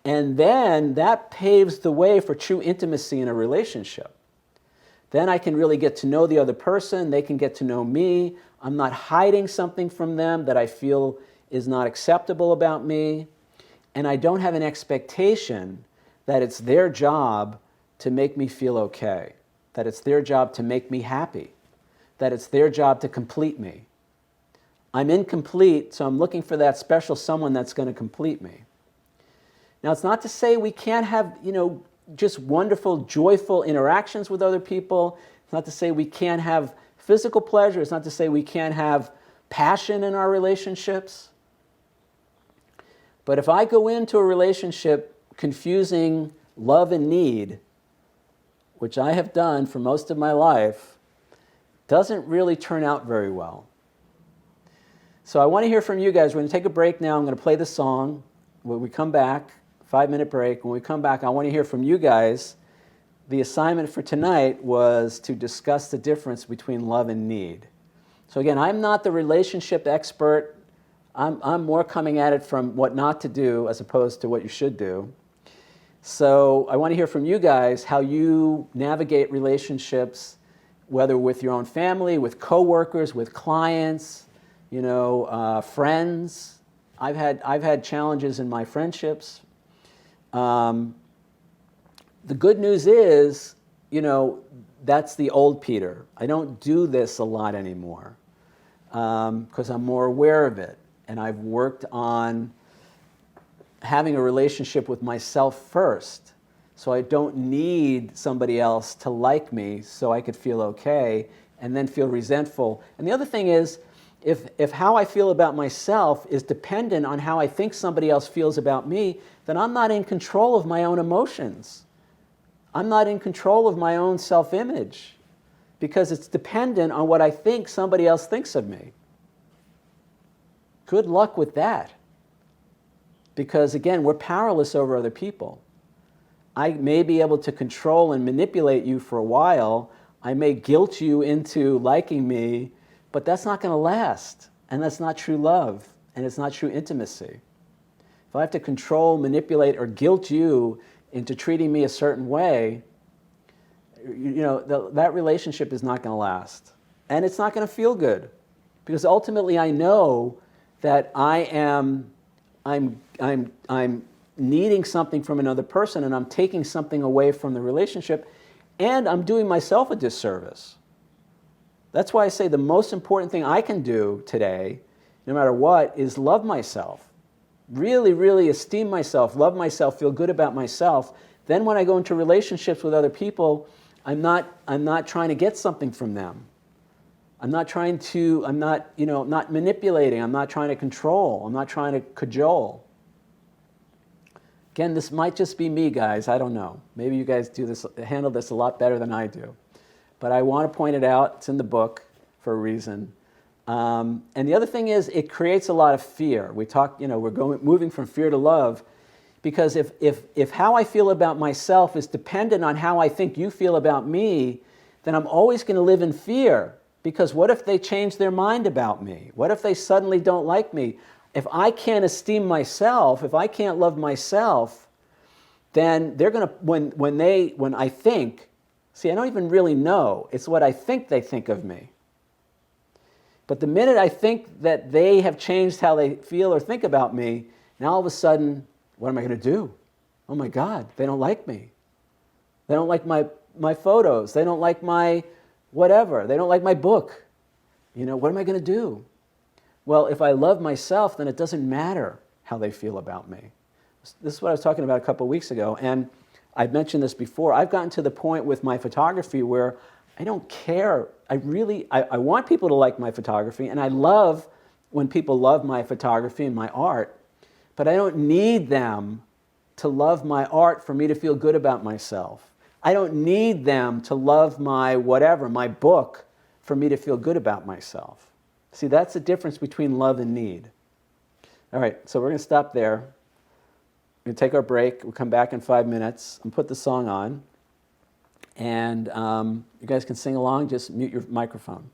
And then that paves the way for true intimacy in a relationship. Then I can really get to know the other person. They can get to know me. I'm not hiding something from them that I feel is not acceptable about me. And I don't have an expectation that it's their job to make me feel okay, that it's their job to make me happy, that it's their job to complete me. I'm incomplete, so I'm looking for that special someone that's going to complete me. Now, it's not to say we can't have, just wonderful, joyful interactions with other people. It's not to say we can't have physical pleasure. It's not to say we can't have passion in our relationships. But if I go into a relationship confusing love and need, which I have done for most of my life, doesn't really turn out very well. So I want to hear from you guys. We're going to take a break now. I'm going to play the song. When we come back, 5-minute break. When we come back, I want to hear from you guys. The assignment for tonight was to discuss the difference between love and need. So again, I'm not the relationship expert. I'm more coming at it from what not to do as opposed to what you should do. So I want to hear from you guys how you navigate relationships, whether with your own family, with coworkers, with clients, friends. I've had challenges in my friendships. The good news is, that's the old Peter. I don't do this a lot anymore because I'm more aware of it. And I've worked on having a relationship with myself first. So I don't need somebody else to like me so I could feel okay and then feel resentful. And the other thing is, if how I feel about myself is dependent on how I think somebody else feels about me, then I'm not in control of my own emotions. I'm not in control of my own self-image because it's dependent on what I think somebody else thinks of me. Good luck with that. Because again, we're powerless over other people. I may be able to control and manipulate you for a while. I may guilt you into liking me, but that's not going to last. And that's not true love. And it's not true intimacy. If I have to control, manipulate, or guilt you into treating me a certain way, that relationship is not going to last. And it's not going to feel good. Because ultimately I know that I'm needing something from another person and I'm taking something away from the relationship and I'm doing myself a disservice. That's why I say the most important thing I can do today, no matter what, is love myself. Really, really esteem myself, love myself, feel good about myself. Then when I go into relationships with other people, I'm not trying to get something from them. I'm not manipulating, I'm not trying to control, I'm not trying to cajole. Again, this might just be me, guys, I don't know. Maybe you guys handle this a lot better than I do. But I want to point it out, it's in the book for a reason. And the other thing is, it creates a lot of fear. We talk, we're moving from fear to love, because if how I feel about myself is dependent on how I think you feel about me, then I'm always going to live in fear. Because what if they change their mind about me? What if they suddenly don't like me? If I can't esteem myself, if I can't love myself, then they're going to, when I think, see, I don't even really know. It's what I think they think of me. But the minute I think that they have changed how they feel or think about me, now all of a sudden, what am I going to do? Oh my God, they don't like me. They don't like my photos. They don't like my whatever. They don't like my book. What am I going to do? Well, if I love myself, then it doesn't matter how they feel about me. This is what I was talking about a couple of weeks ago, and I've mentioned this before. I've gotten to the point with my photography where I don't care. I want people to like my photography, and I love when people love my photography and my art, but I don't need them to love my art for me to feel good about myself. I don't need them to love my whatever, my book, for me to feel good about myself. See, that's the difference between love and need. All right, so we're going to stop there. We're going to take our break. We'll come back in 5 minutes and put the song on. And you guys can sing along. Just mute your microphone.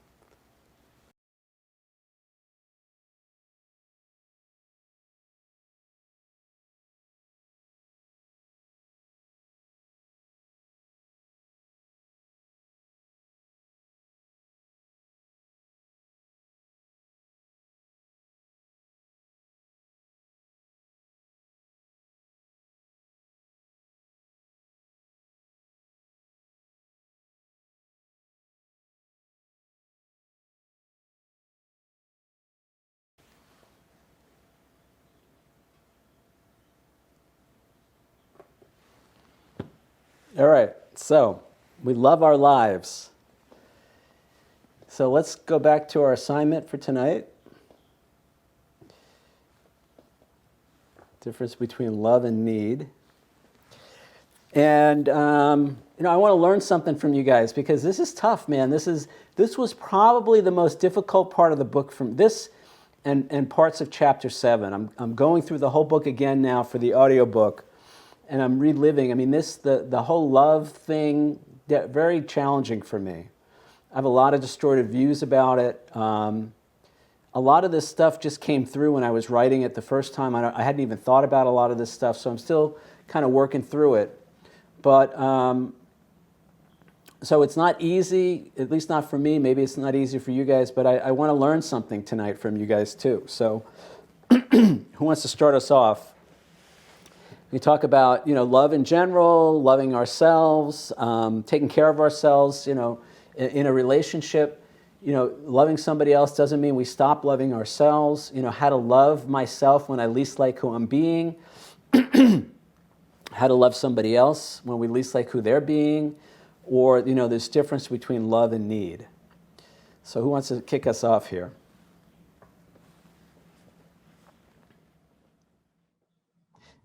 All right, so we love our lives. So let's go back to our assignment for tonight. Difference between love and need. And I want to learn something from you guys, because this is tough, man. This was probably the most difficult part of the book, from this and parts of chapter 7. I'm going through the whole book again now for the audiobook, and I'm reliving. I mean, the whole love thing, very challenging for me. I have a lot of distorted views about it. A lot of this stuff just came through when I was writing it the first time. I hadn't even thought about a lot of this stuff, so I'm still kind of working through it. But so it's not easy, at least not for me. Maybe it's not easy for you guys, but I want to learn something tonight from you guys too. So who wants to start us off? We talk about, love in general, loving ourselves, taking care of ourselves, in a relationship. Loving somebody else doesn't mean we stop loving ourselves. How to love myself when I least like who I'm being. How to love somebody else when we least like who they're being. Or, this difference between love and need. So who wants to kick us off here?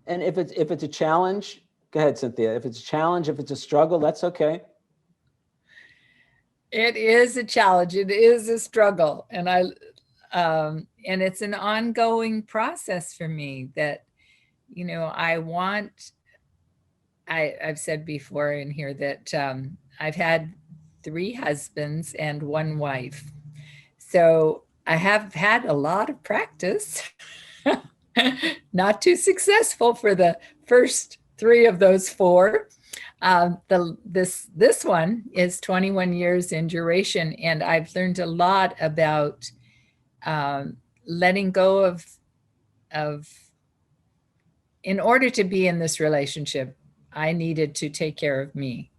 And if it's a challenge, go ahead, Cynthia. If it's a challenge, if it's a struggle, that's okay. It is a challenge. It is a struggle. And and it's an ongoing process for me that, I've said before in here that I've had 3 husbands and 1 wife. So I have had a lot of practice, not too successful for the first 3 of those 4. This one is 21 years in duration, and I've learned a lot about letting go of. In order to be in this relationship, I needed to take care of me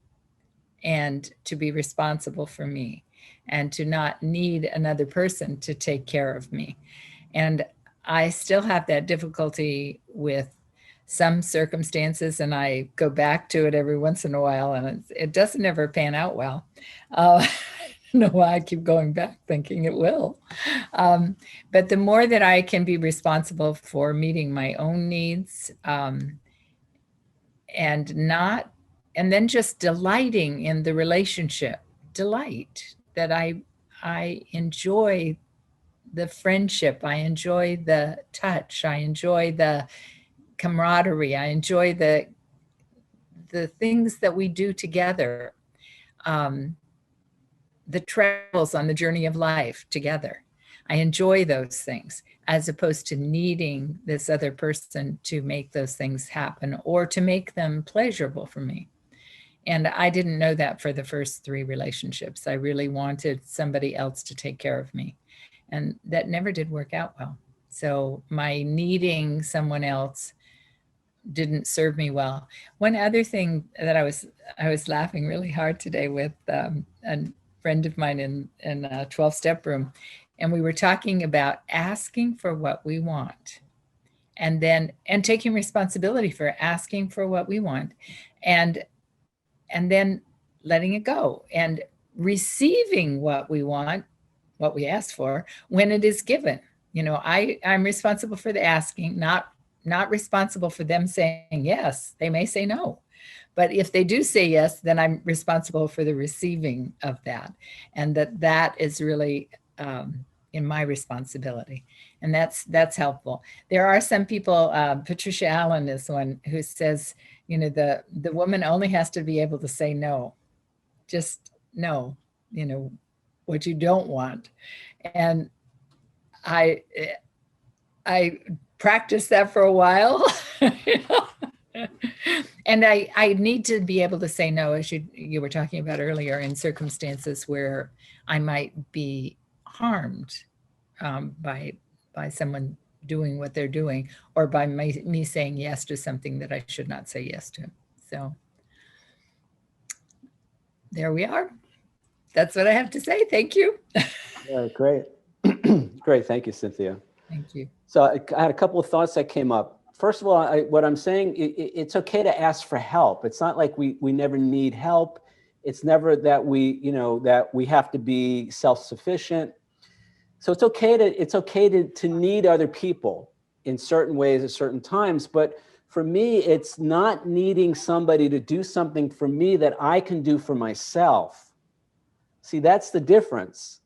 and to be responsible for me and to not need another person to take care of me. And I still have that difficulty with some circumstances, and I go back to it every once in a while, and it doesn't ever pan out well. I don't know why I keep going back thinking it will. But the more that I can be responsible for meeting my own needs, and then just delighting in the relationship, delight that I enjoy the friendship, I enjoy the touch, I enjoy the camaraderie, I enjoy the things that we do together, the travels on the journey of life together. I enjoy those things, as opposed to needing this other person to make those things happen or to make them pleasurable for me. And I didn't know that for the first 3 relationships. I really wanted somebody else to take care of me. And that never did work out well. So my needing someone else didn't serve me well. One other thing that I was laughing really hard today with a friend of mine in a 12-step room. And we were talking about asking for what we want, and taking responsibility for asking for what we want, and then letting it go and receiving what we want, what we asked for, when it is given. I'm responsible for the asking, not responsible for them saying yes. They may say no. But if they do say yes, then I'm responsible for the receiving of that. And that is really in my responsibility. And that's helpful. There are some people, Patricia Allen is one who says, you know, the woman only has to be able to say no, just no, you know, what you don't want. And I practiced that for a while. You know? And I need to be able to say no, as you were talking about earlier, in circumstances where I might be harmed by someone doing what they're doing, or by me saying yes to something that I should not say yes to. So there we are. That's what I have to say. Thank you. Yeah, great. Great. Thank you, Cynthia. Thank you. So I had a couple of thoughts that came up. First of all, what I'm saying, it's okay to ask for help. It's not like we never need help. It's never that that we have to be self-sufficient. So it's okay to need other people in certain ways at certain times. But for me, it's not needing somebody to do something for me that I can do for myself. See, that's the difference.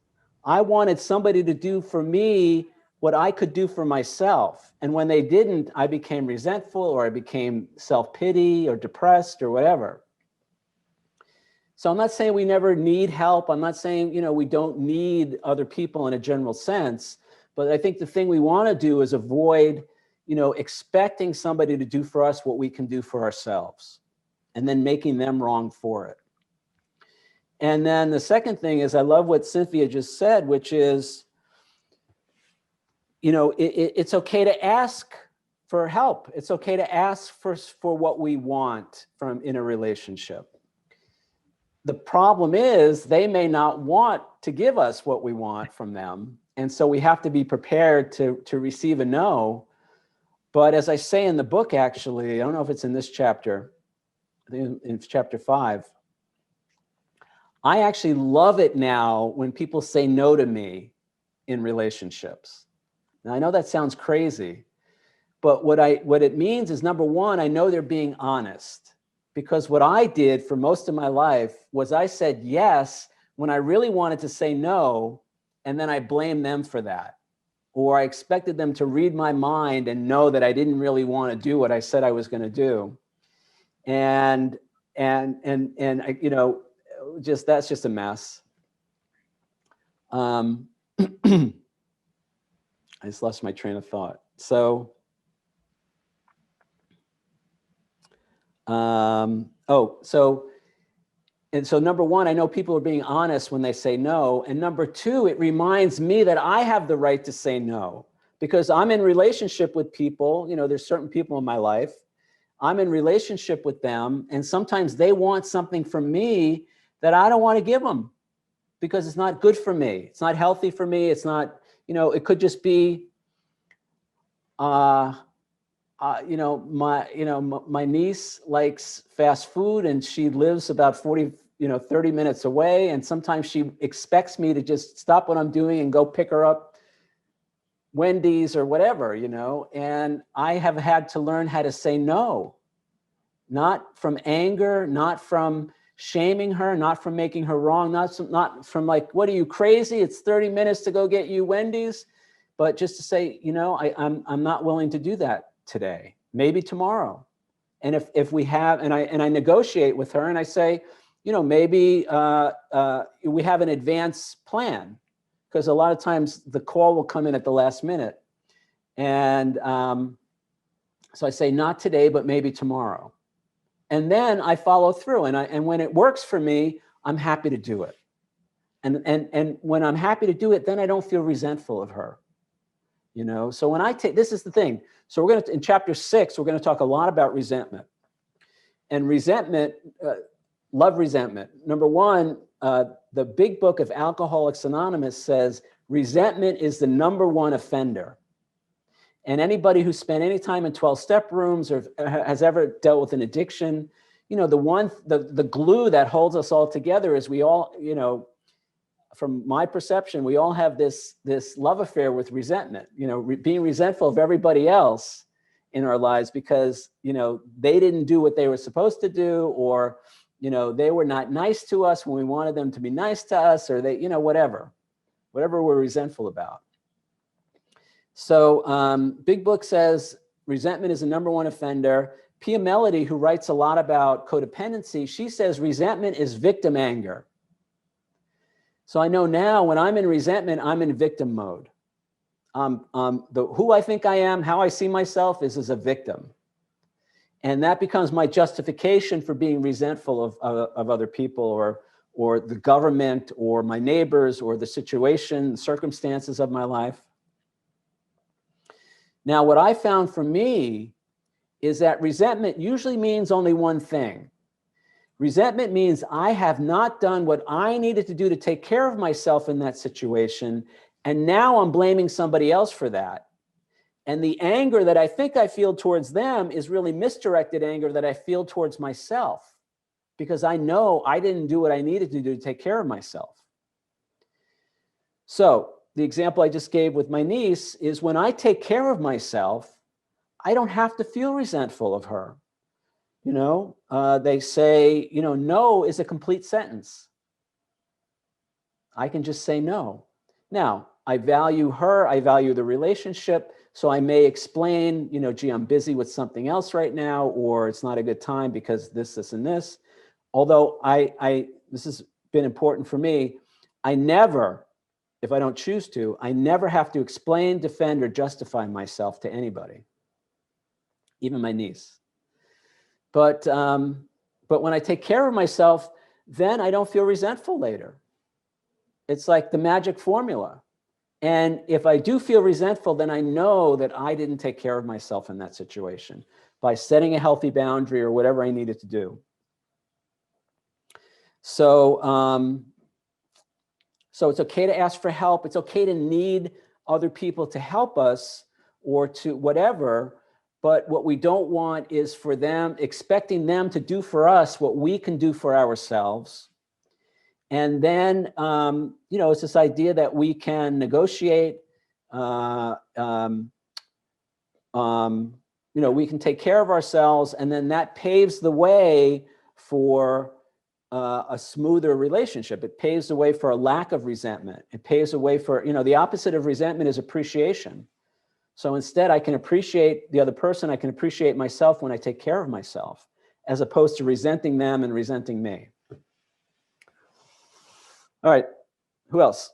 I wanted somebody to do for me what I could do for myself. And when they didn't, I became resentful, or I became self-pity or depressed or whatever. So I'm not saying we never need help. I'm not saying, we don't need other people in a general sense. But I think the thing we want to do is avoid, expecting somebody to do for us what we can do for ourselves, and then making them wrong for it. And then the second thing is, I love what Cynthia just said, which is, it's okay to ask for help. It's okay to ask for what we want in a relationship. The problem is they may not want to give us what we want from them. And so we have to be prepared to receive a no. But as I say in the book, actually, I don't know if it's in this chapter, I think in chapter 5, I actually love it now when people say no to me in relationships. Now, I know that sounds crazy, but what it means is, number one, I know they're being honest. Because what I did for most of my life was I said yes when I really wanted to say no, and then I blamed them for that. Or I expected them to read my mind and know that I didn't really want to do what I said I was going to do. And that's just a mess. I just lost my train of thought. So so number one, I know people are being honest when they say no. And number two, it reminds me that I have the right to say no, because I'm in relationship with people. There's certain people in my life. I'm in relationship with them. And sometimes they want something from me that I don't want to give them because it's not good for me. It's not healthy for me. It's not, it could just be, my niece likes fast food, and she lives about 30 minutes away. And sometimes she expects me to just stop what I'm doing and go pick her up Wendy's or whatever, and I have had to learn how to say no, not from anger, not from shaming her, not from making her wrong, not from like, what are you, crazy? It's 30 minutes to go get you Wendy's. But just to say, I'm not willing to do that today, maybe tomorrow. And if we have, and I negotiate with her and I say, maybe we have an advance plan, because a lot of times the call will come in at the last minute. And so I say, not today, but maybe tomorrow. And then I follow through, and when it works for me, I'm happy to do it. And when I'm happy to do it, then I don't feel resentful of her. So when this is the thing. So in chapter 6, we're going to talk a lot about resentment. And resentment, love resentment. Number one, the big book of Alcoholics Anonymous says resentment is the number one offender. And anybody who spent any time in 12-step rooms or has ever dealt with an addiction, the glue that holds us all together is we all, from my perception, we all have this love affair with resentment, being resentful of everybody else in our lives because, they didn't do what they were supposed to do, or, they were not nice to us when we wanted them to be nice to us, or they, whatever we're resentful about. So Big Book says resentment is the #1 offender. Pia Melody, who writes a lot about codependency, she says resentment is victim anger. So I know now when I'm in resentment, I'm in victim mode. Who I think I am, how I see myself is as a victim. And that becomes my justification for being resentful of other people or the government or my neighbors or the situation, circumstances of my life. Now, what I found for me is that resentment usually means only one thing. Resentment means I have not done what I needed to do to take care of myself in that situation, and now I'm blaming somebody else for that. And the anger that I think I feel towards them is really misdirected anger that I feel towards myself, because I know I didn't do what I needed to do to take care of myself. So the example I just gave with my niece is when I take care of myself, I don't have to feel resentful of her. You know, they say, you know, no is a complete sentence. I can just say no. Now, I value her, I value the relationship, so I may explain, you know, gee, I'm busy with something else right now, or it's not a good time because this, and this. Although this has been important for me, I never, if I don't choose to, I never have to explain, defend, or justify myself to anybody, even my niece. But when I take care of myself, then I don't feel resentful later. It's like the magic formula. And if I do feel resentful, then I know that I didn't take care of myself in that situation by setting a healthy boundary or whatever I needed to do. So, so it's okay to ask for help. It's okay to need other people to help us or to whatever. But what we don't want is for them, expecting them to do for us what we can do for ourselves. And then, you know, it's this idea that we can negotiate, you know, we can take care of ourselves, and then that paves the way for a smoother relationship. It paves the way for a lack of resentment. It paves the way for, you know, the opposite of resentment is appreciation. So instead, I can appreciate the other person. I can appreciate myself when I take care of myself, as opposed to resenting them and resenting me. All right, who else?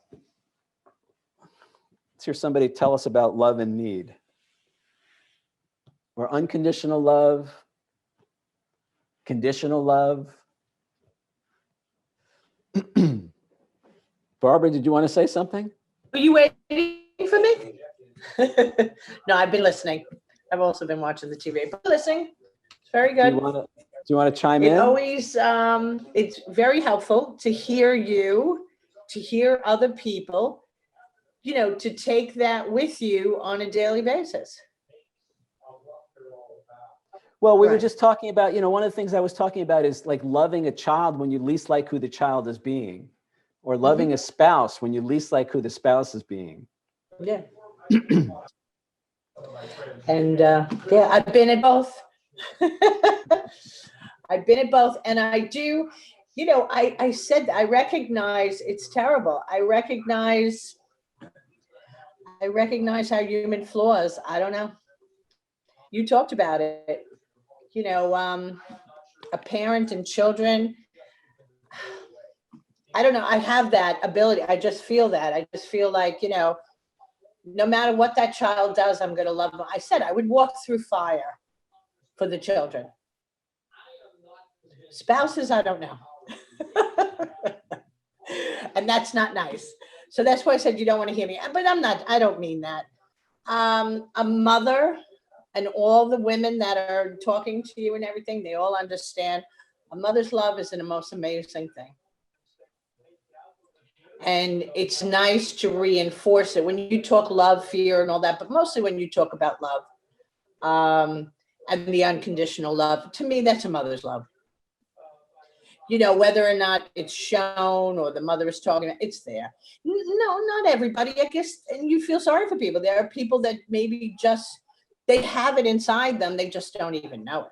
Let's hear somebody tell us about love and need, or unconditional love, conditional love. Barbara, did you want to say something? Are you waiting for me? No, I've been listening. I've also been watching the TV, but listening. It's very good. Do you want to chime It in? always, it's very helpful to hear you, to hear other people, you know, to take that with you on a daily basis. Well, we were Right. just talking about, you know, one of the things I was talking about is like loving a child when you least like who the child is being, or loving a spouse when you least like who the spouse is being. Yeah. And yeah, I've been at both. I've been at both, and I do, you know, I said, I recognize it's terrible. I recognize our human flaws. I don't know. You talked about it, you know, a parent and children. I don't know. I have that ability. I just feel that. I just feel like, you know, no matter what that child does, I'm going to love them. I said I would walk through fire for the children. Spouses, I don't know. And that's not nice. So that's why I said you don't want to hear me. But I don't mean that. A mother and all the women that are talking to you and everything, they all understand a mother's love is the most amazing thing. And it's nice to reinforce it when you talk love, fear, and all that, but mostly when you talk about love, and the unconditional love. To me, that's a mother's love. You know, whether or not it's shown or the mother is talking about, it's there. No, not everybody, I guess, and you feel sorry for people. There are people that maybe just, they have it inside them, they just don't even know it,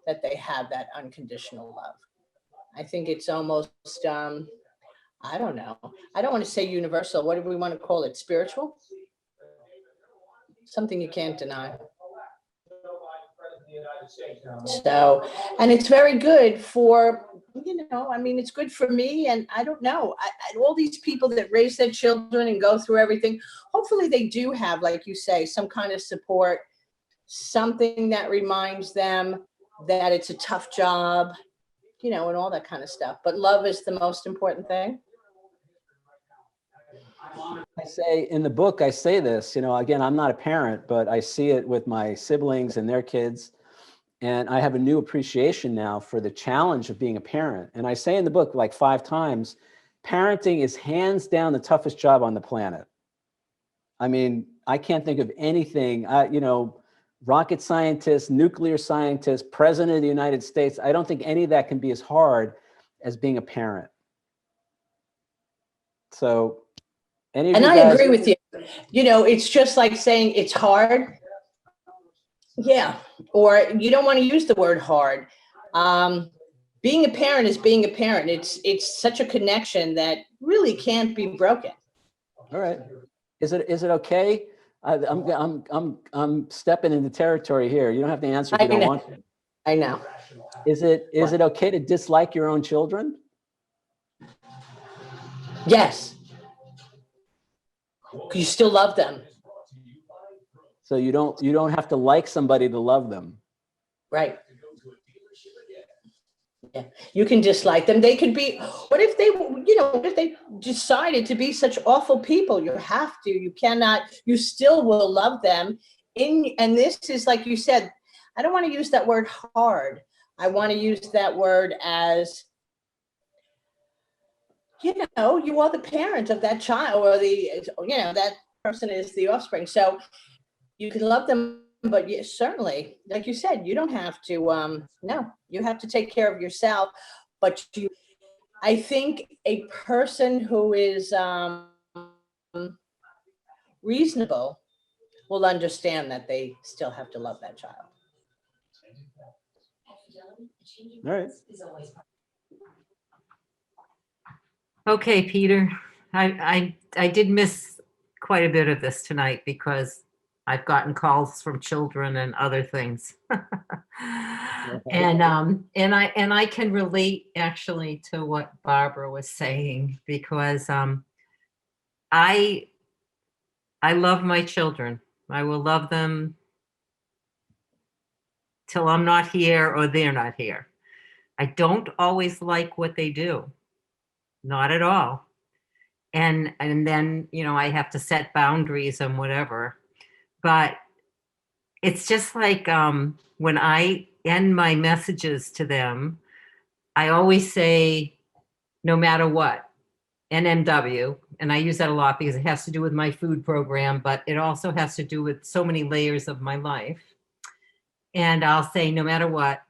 that they have that unconditional love. I think it's almost, I don't know. I don't want to say universal. What do we want to call it? Spiritual? something you can't deny. So, and it's very good for, I mean, it's good for me. And I don't know, all these people that raise their children and go through everything, hopefully they do have, like you say, some kind of support, something that reminds them that it's a tough job, and all that kind of stuff. But love is the most important thing. I say in the book, I say this, again, I'm not a parent, but I see it with my siblings and their kids. And I have a new appreciation now for the challenge of being a parent. And I say in the book like 5 times, parenting is hands down the toughest job on the planet. I mean, I can't think of anything, rocket scientist, nuclear scientist, president of the United States. I don't think any of that can be as hard as being a parent. So any of And you I guys, agree with you. It's just like saying it's hard. Yeah. Or you don't want to use the word hard. Being a parent is being a parent. It's such a connection that really can't be broken. all right. Is it okay? I'm stepping into territory here. You don't have to answer if you don't want to. I know. Is it okay to dislike your own children? Yes. You still love them. So you don't have to like somebody to love them. Right. Yeah. You can dislike them. They could be, what if they decided to be such awful people? You have to, you cannot, you still will love them. And this is, like you said, I don't want to use that word hard. I want to use that word as, you are the parent of that child, or that person is the offspring. So you can love them, but certainly, like you said, you don't have to, no, you have to take care of yourself. But I think a person who is reasonable will understand that they still have to love that child. All right. Okay, Peter, I did miss quite a bit of this tonight because I've gotten calls from children and other things. And I can relate actually to what Barbara was saying, because I love my children. I will love them till I'm not here or they're not here. I don't always like what they do. Not at all. And then, I have to set boundaries and whatever. But it's just like when I end my messages to them, I always say, no matter what, NMW. And I use that a lot because it has to do with my food program, but it also has to do with so many layers of my life. And I'll say, no matter what,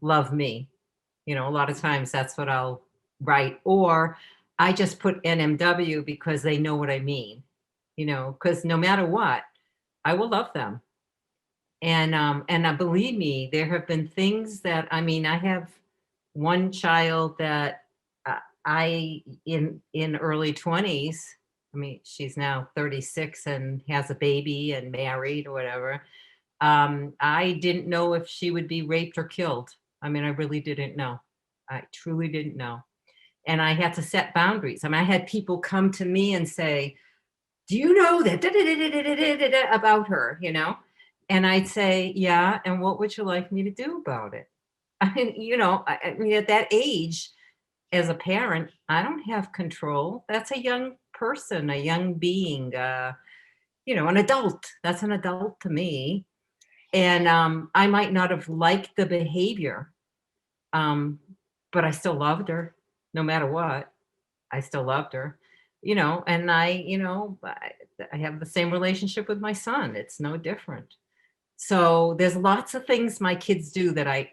love me. A lot of times that's what I'll write. Or I just put NMW because they know what I mean, because no matter what, I will love them. And believe me, there have been things that, I have one child that I in early 20s, she's now 36 and has a baby and married or whatever. I didn't know if she would be raped or killed. I really didn't know. I truly didn't know. And I had to set boundaries. I had people come to me and say, do you know that about her, And I'd say, yeah. And what would you like me to do about it? At that age, as a parent, I don't have control. That's a young person, a young being, an adult. That's an adult to me. And I might not have liked the behavior, but I still loved her no matter what. I still loved her, and I have the same relationship with my son. It's no different. So there's lots of things my kids do that I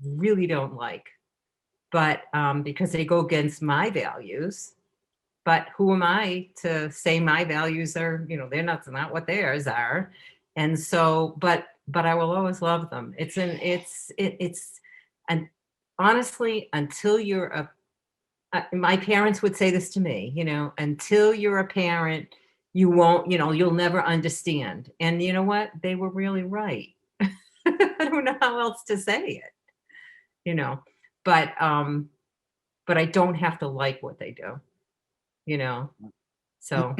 really don't like, but because they go against my values. But who am I to say my values are, they're not what theirs are. And so, but I will always love them. And honestly, until you're my parents would say this to me, until you're a parent, you won't, you'll never understand. And you know what? They were really right. I don't know how else to say it, but I don't have to like what they do, so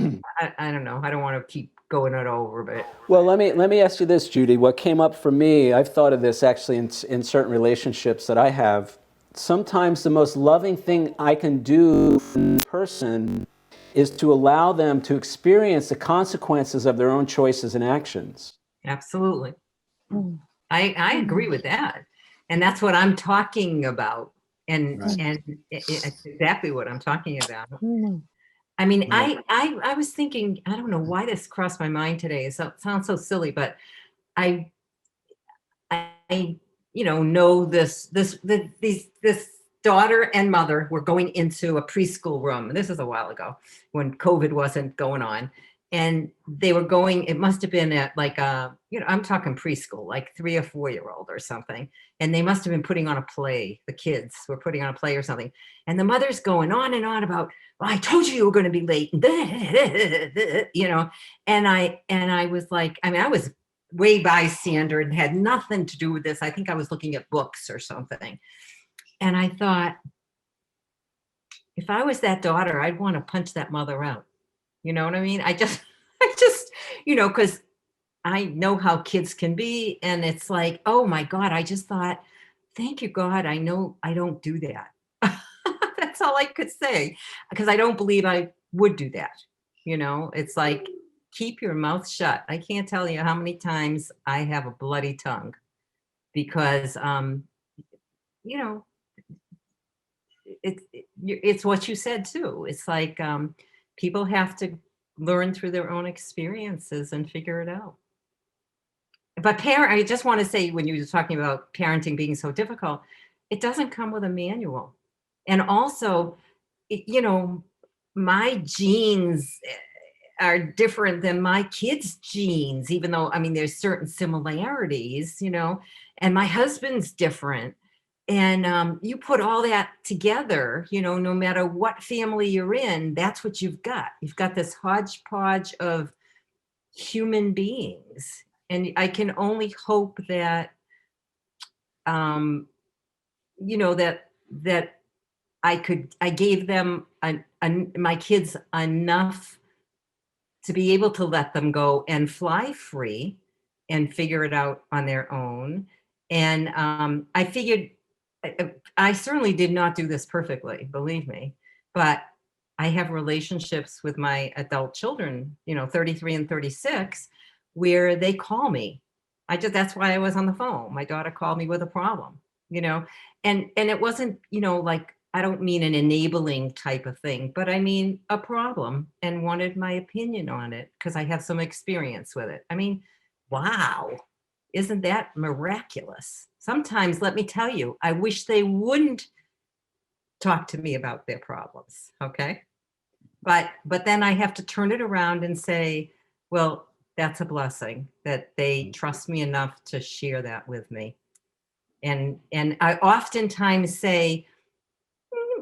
I don't know. I don't want to keep going it over, but Well, let me ask you this, Judy. What came up for me, I've thought of this actually in certain relationships that I have. Sometimes the most loving thing I can do in a person is to allow them to experience the consequences of their own choices and actions. absolutely. I agree with that. And that's what I'm talking about. And Right. it's exactly what I'm talking about. Mm. I mean, Right. I was thinking, I don't know why this crossed my mind today. It sounds so silly, but I know this daughter and mother were going into a preschool room. And this is a while ago when COVID wasn't going on. And they were going, it must have been at like I'm talking preschool, like 3 or 4 year old or something. And they must have been putting on a play. The kids were putting on a play or something. And the mother's going on and on about, well, I told you were going to be late. And I was like, I mean, I was way bystander and had nothing to do with this. I think I was looking at books or something. And I thought, if I was that daughter, I'd want to punch that mother out. You know what I mean? I just, because I know how kids can be. And it's like, oh my God, I just thought, thank you, God. I know I don't do that. That's all I could say, because I don't believe I would do that. It's like, keep your mouth shut. I can't tell you how many times I have a bloody tongue because, it's what you said too. It's like people have to learn through their own experiences and figure it out. But I just want to say, when you were talking about parenting being so difficult, it doesn't come with a manual. And also, my genes are different than my kids' genes, even though, I mean, there's certain similarities, and my husband's different. And you put all that together, no matter what family you're in, that's what you've got. You've got this hodgepodge of human beings. And I can only hope that, that I gave them my kids enough to be able to let them go and fly free and figure it out on their own. And I figured, I certainly did not do this perfectly, believe me, but I have relationships with my adult children, 33 and 36, where they call me. That's why I was on the phone. My daughter called me with a problem, and it wasn't, like, I don't mean an enabling type of thing, but I mean a problem, and wanted my opinion on it because I have some experience with it. I mean, wow, isn't that miraculous? Sometimes, let me tell you, I wish they wouldn't talk to me about their problems, okay? But then I have to turn it around and say, well, that's a blessing that they trust me enough to share that with me. And I oftentimes say,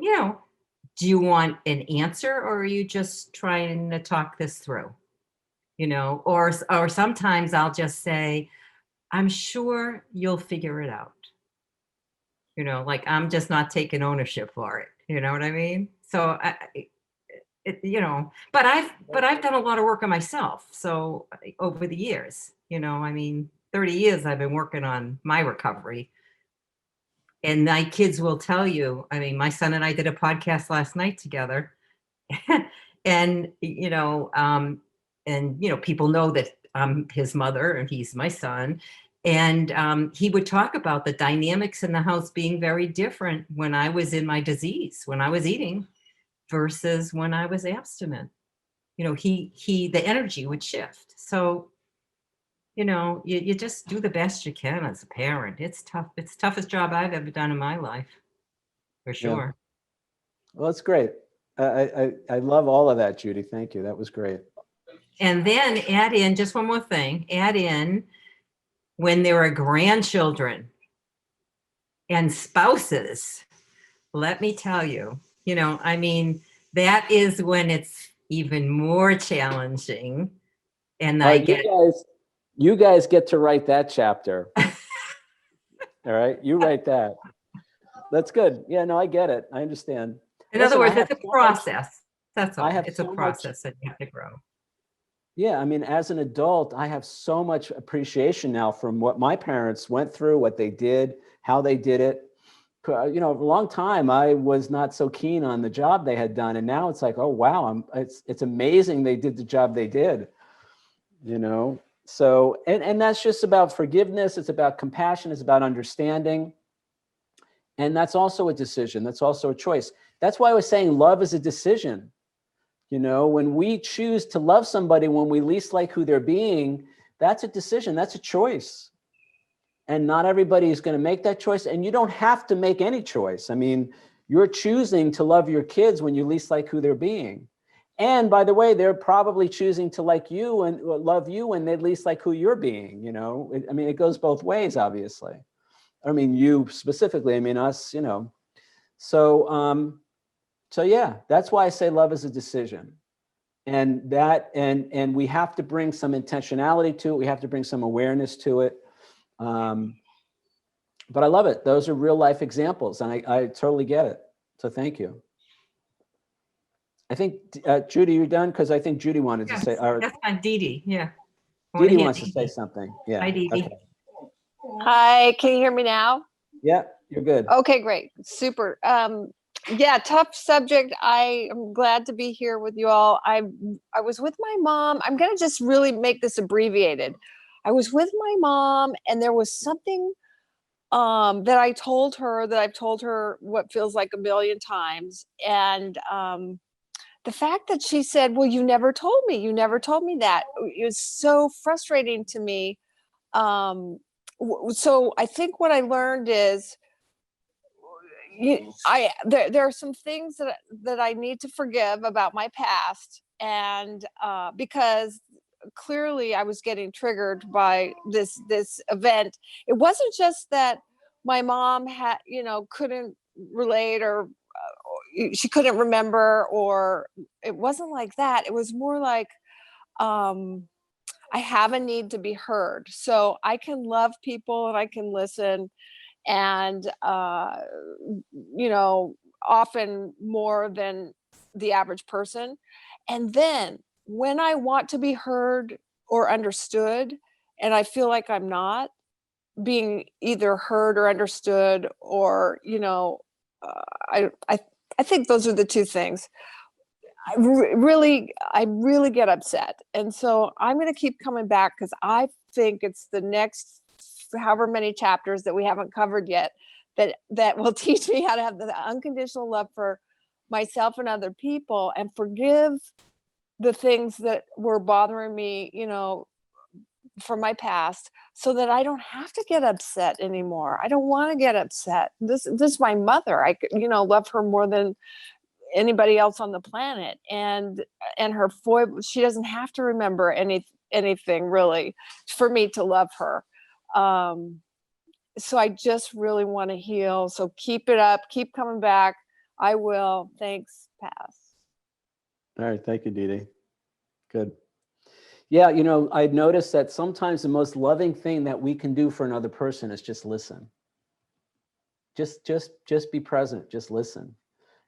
do you want an answer, or are you just trying to talk this through? Or sometimes I'll just say, I'm sure you'll figure it out. Like, I'm just not taking ownership for it. You know what I mean? So but I've done a lot of work on myself. So over the years, I mean, 30 years I've been working on my recovery. And my kids will tell you, I mean, my son and I did a podcast last night together. And, people know that I'm his mother and he's my son. And he would talk about the dynamics in the house being very different when I was in my disease, when I was eating versus when I was abstinent. The energy would shift. So, you just do the best you can as a parent. It's tough. It's the toughest job I've ever done in my life, for sure. Well, that's great. I love all of that, Judy. Thank you. That was great. And then add in just one more thing. Add in when there are grandchildren and spouses. Let me tell you, I mean, that is when it's even more challenging. And All I right, get, you guys get to write that chapter. All right, you write that. That's good. Yeah, no, I get it. I understand. in Listen, other I words, have it's a so much- process. That's I all. have It's a so much- process that you have to grow. Yeah, I mean, as an adult, I have so much appreciation now from what my parents went through, what they did, how they did it. You know, a long time I was not so keen on the job they had done, and now it's like, oh wow, it's amazing they did the job they did. You know, so and that's just about forgiveness. It's about compassion. It's about understanding, and that's also a decision. That's also a choice. That's why I was saying love is a decision. You know, when we choose to love somebody when we least like who they're being, that's a decision, that's a choice. And not everybody is going to make that choice. And you don't have to make any choice. I mean, you're choosing to love your kids when you least like who they're being. And by the way, they're probably choosing to like you and love you when they least like who you're being. You know, I mean, it goes both ways, obviously. I mean, you specifically, I mean, us, you know. So yeah, that's why I say love is a decision. And we have to bring some intentionality to it. We have to bring some awareness to it. But I love it. Those are real life examples, and I totally get it. So thank you. I think, Judy, you're done? Because I think Judy wanted to say, or That's fine, Dee Dee, yeah. I Dee wanna Dee hear wants to Dee say Dee. something. Yeah. Hi, Dee Dee. Okay. Hi, can you hear me now? Yeah, you're good. Okay, great. Super. Yeah, tough subject. I am glad to be here with you all. I was with my mom. I'm going to just really make this abbreviated. I was with my mom and there was something that I told her that I've told her what feels like a million times. And the fact that she said, "Well, you never told me. You never told me that." It was so frustrating to me. So I think what I learned is there are some things that I need to forgive about my past, and because clearly I was getting triggered by this event. It wasn't just that my mom had, couldn't relate, or she couldn't remember, or it wasn't like that. It was more like I have a need to be heard, so I can love people and I can listen, and often more than the average person. And then when I want to be heard or understood, and I feel like I'm not being either heard or understood, or uh, I think those are the two things. I really get upset, and so I'm going to keep coming back because I think it's the next however many chapters that we haven't covered yet that will teach me how to have the unconditional love for myself and other people, and forgive the things that were bothering me, from my past, so that I don't have to get upset anymore. I don't want to get upset. This is my mother. I love her more than anybody else on the planet, and her foible, she doesn't have to remember anything really for me to love her. So I just really want to heal. So keep it up, keep coming back. I will. Thanks. Pass. All right. Thank you, Dee Dee. Good. Yeah, I've noticed that sometimes the most loving thing that we can do for another person is just listen. Just be present, just listen.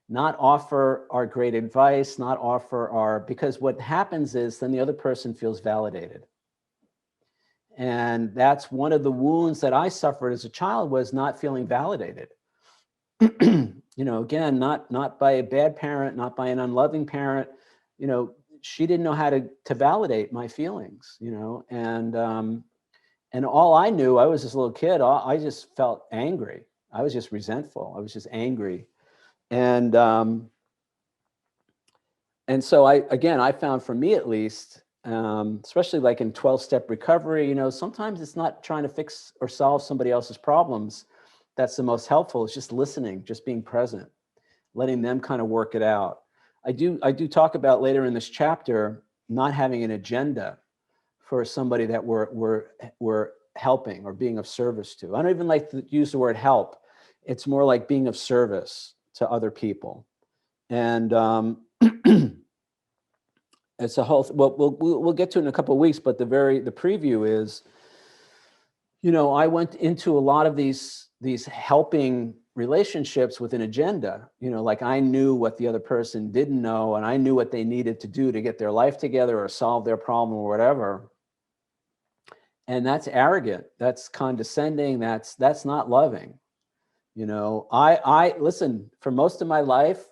Not offer our great advice, not offer because what happens is then the other person feels validated. And that's one of the wounds that I suffered as a child, was not feeling validated. Again, not by a bad parent, not by an unloving parent. She didn't know how to validate my feelings, and all I knew, I was this little kid, I just felt angry. I was just resentful. I was just angry. And so I found, for me at least, especially like in 12-step recovery, sometimes it's not trying to fix or solve somebody else's problems that's the most helpful. It's just listening, just being present, letting them kind of work it out. I do talk about later in this chapter not having an agenda for somebody that we're helping or being of service to. I don't even like to use the word help. It's more like being of service to other people. And it's a whole, well, we'll get to it in a couple of weeks, but the preview is, I went into a lot of these helping relationships with an agenda, like I knew what the other person didn't know, and I knew what they needed to do to get their life together or solve their problem or whatever. And that's arrogant. That's condescending. That's not loving. I listen, for most of my life,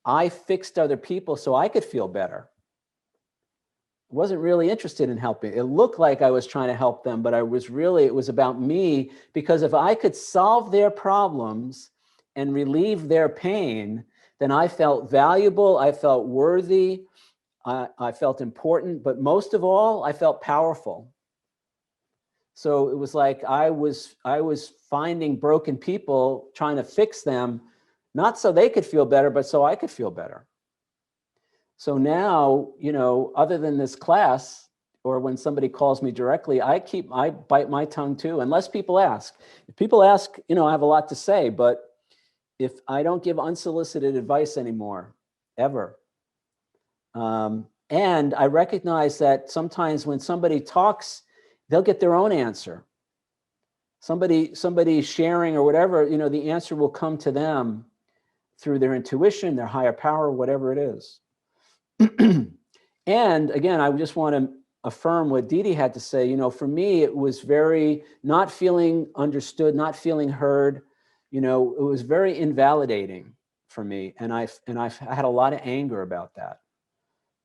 I fixed other people so I could feel better. Wasn't really interested in helping. It looked like I was trying to help them, but it was about me, because if I could solve their problems and relieve their pain, then I felt valuable, I felt worthy, I felt important, but most of all, I felt powerful. So it was like I was finding broken people, trying to fix them, not so they could feel better, but so I could feel better. So now, other than this class, or when somebody calls me directly, I bite my tongue too, unless people ask. If people ask, I have a lot to say, but if I don't give unsolicited advice anymore, ever. And I recognize that sometimes when somebody talks, they'll get their own answer. Somebody sharing or whatever, the answer will come to them through their intuition, their higher power, whatever it is. And again, I just want to affirm what Dee Dee had to say. For me, it was very not feeling understood, not feeling heard. It was very invalidating for me. And I had a lot of anger about that.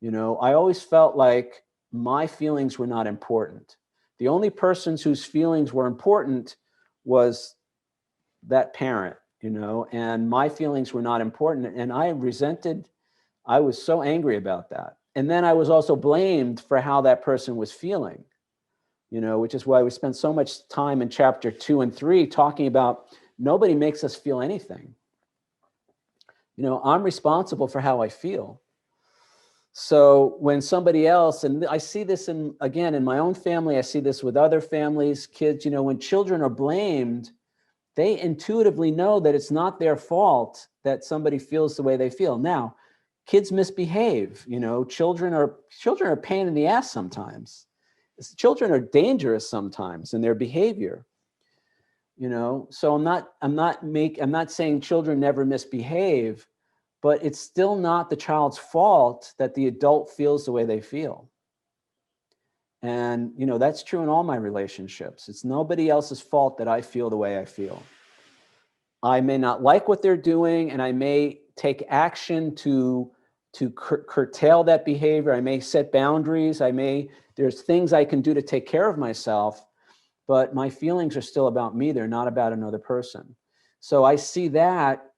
I always felt like my feelings were not important. The only persons whose feelings were important was that parent, and my feelings were not important. And I was so angry about that. And then I was also blamed for how that person was feeling, which is why we spent so much time in chapter 2 and 3 talking about nobody makes us feel anything. I'm responsible for how I feel. So when somebody else, and I see this again in my own family, I see this with other families, kids, when children are blamed, they intuitively know that it's not their fault that somebody feels the way they feel. Now, kids misbehave, children are a pain in the ass sometimes. Children are dangerous sometimes in their behavior, so I'm not saying children never misbehave, but it's still not the child's fault that the adult feels the way they feel. And, that's true in all my relationships. It's nobody else's fault that I feel the way I feel. I may not like what they're doing, and I may take action to curtail that behavior. I may set boundaries. There's things I can do to take care of myself, but my feelings are still about me. They're not about another person. So I see that,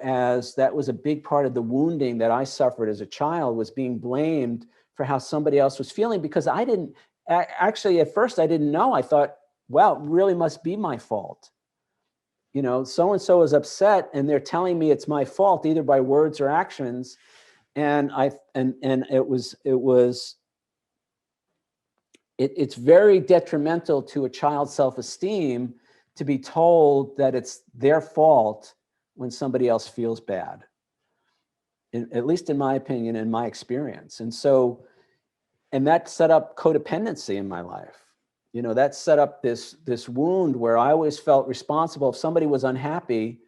as that was a big part of the wounding that I suffered as a child, was being blamed for how somebody else was feeling, because I didn't actually, at first I didn't know. I thought, wow, it really must be my fault. So-and-so is upset and they're telling me it's my fault, either by words or actions. And it's very detrimental to a child's self-esteem to be told that it's their fault when somebody else feels bad, at least in my opinion, in my experience. And that set up codependency in my life. That set up this wound where I always felt responsible. If somebody was unhappy,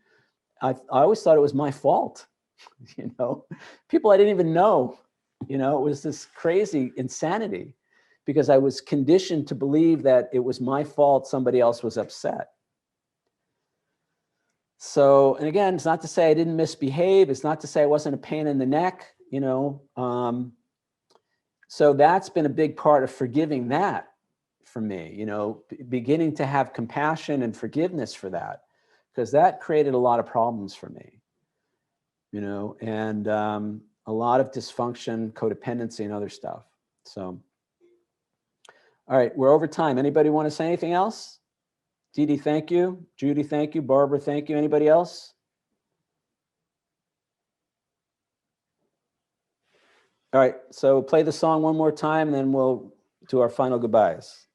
I always thought it was my fault. People I didn't even know, it was this crazy insanity, because I was conditioned to believe that it was my fault somebody else was upset. So, and again, it's not to say I didn't misbehave. It's not to say I wasn't a pain in the neck, so that's been a big part of forgiving that for me, beginning to have compassion and forgiveness for that, because that created a lot of problems for me, and a lot of dysfunction, codependency, and other stuff. So, all right, we're over time. Anybody want to say anything else? Dee Dee, thank you. Judy, thank you. Barbara, thank you. Anybody else? All right, so play the song one more time, and then we'll do our final goodbyes.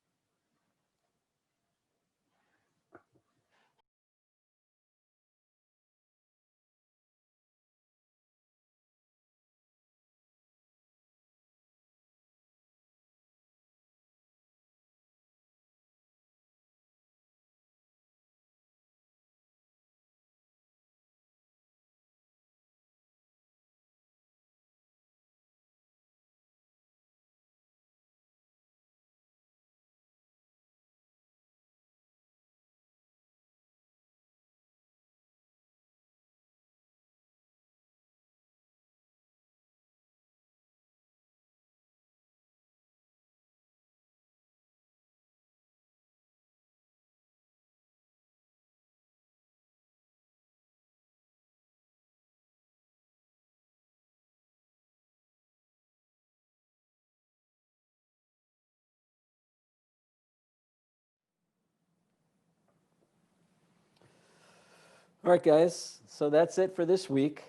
All right, guys. So that's it for this week.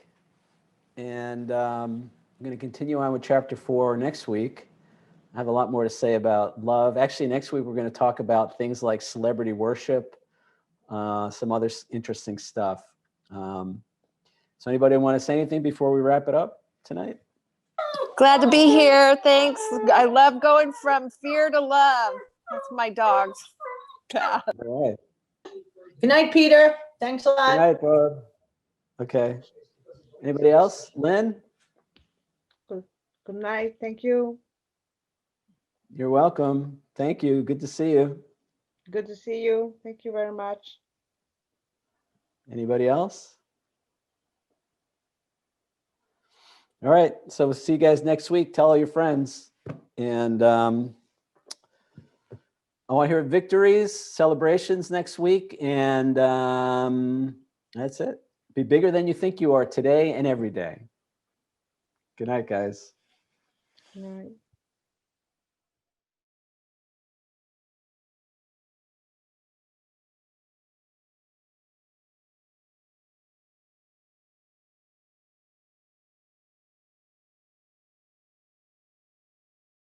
And I'm going to continue on with chapter 4 next week. I have a lot more to say about love. Actually, next week, we're going to talk about things like celebrity worship, some other interesting stuff. So anybody want to say anything before we wrap it up tonight? Glad to be here. Thanks. I love going from fear to love. That's my dogs. All right. Good night, Peter. Thanks a lot. Good night, Bob. Okay. Anybody else? Lynn? Good night. Thank you. You're welcome. Thank you. Good to see you. Good to see you. Thank you very much. Anybody else? All right. So we'll see you guys next week. Tell all your friends. And I want to hear victories, celebrations next week. And that's it. Be bigger than you think you are today and every day. Good night, guys. Good night.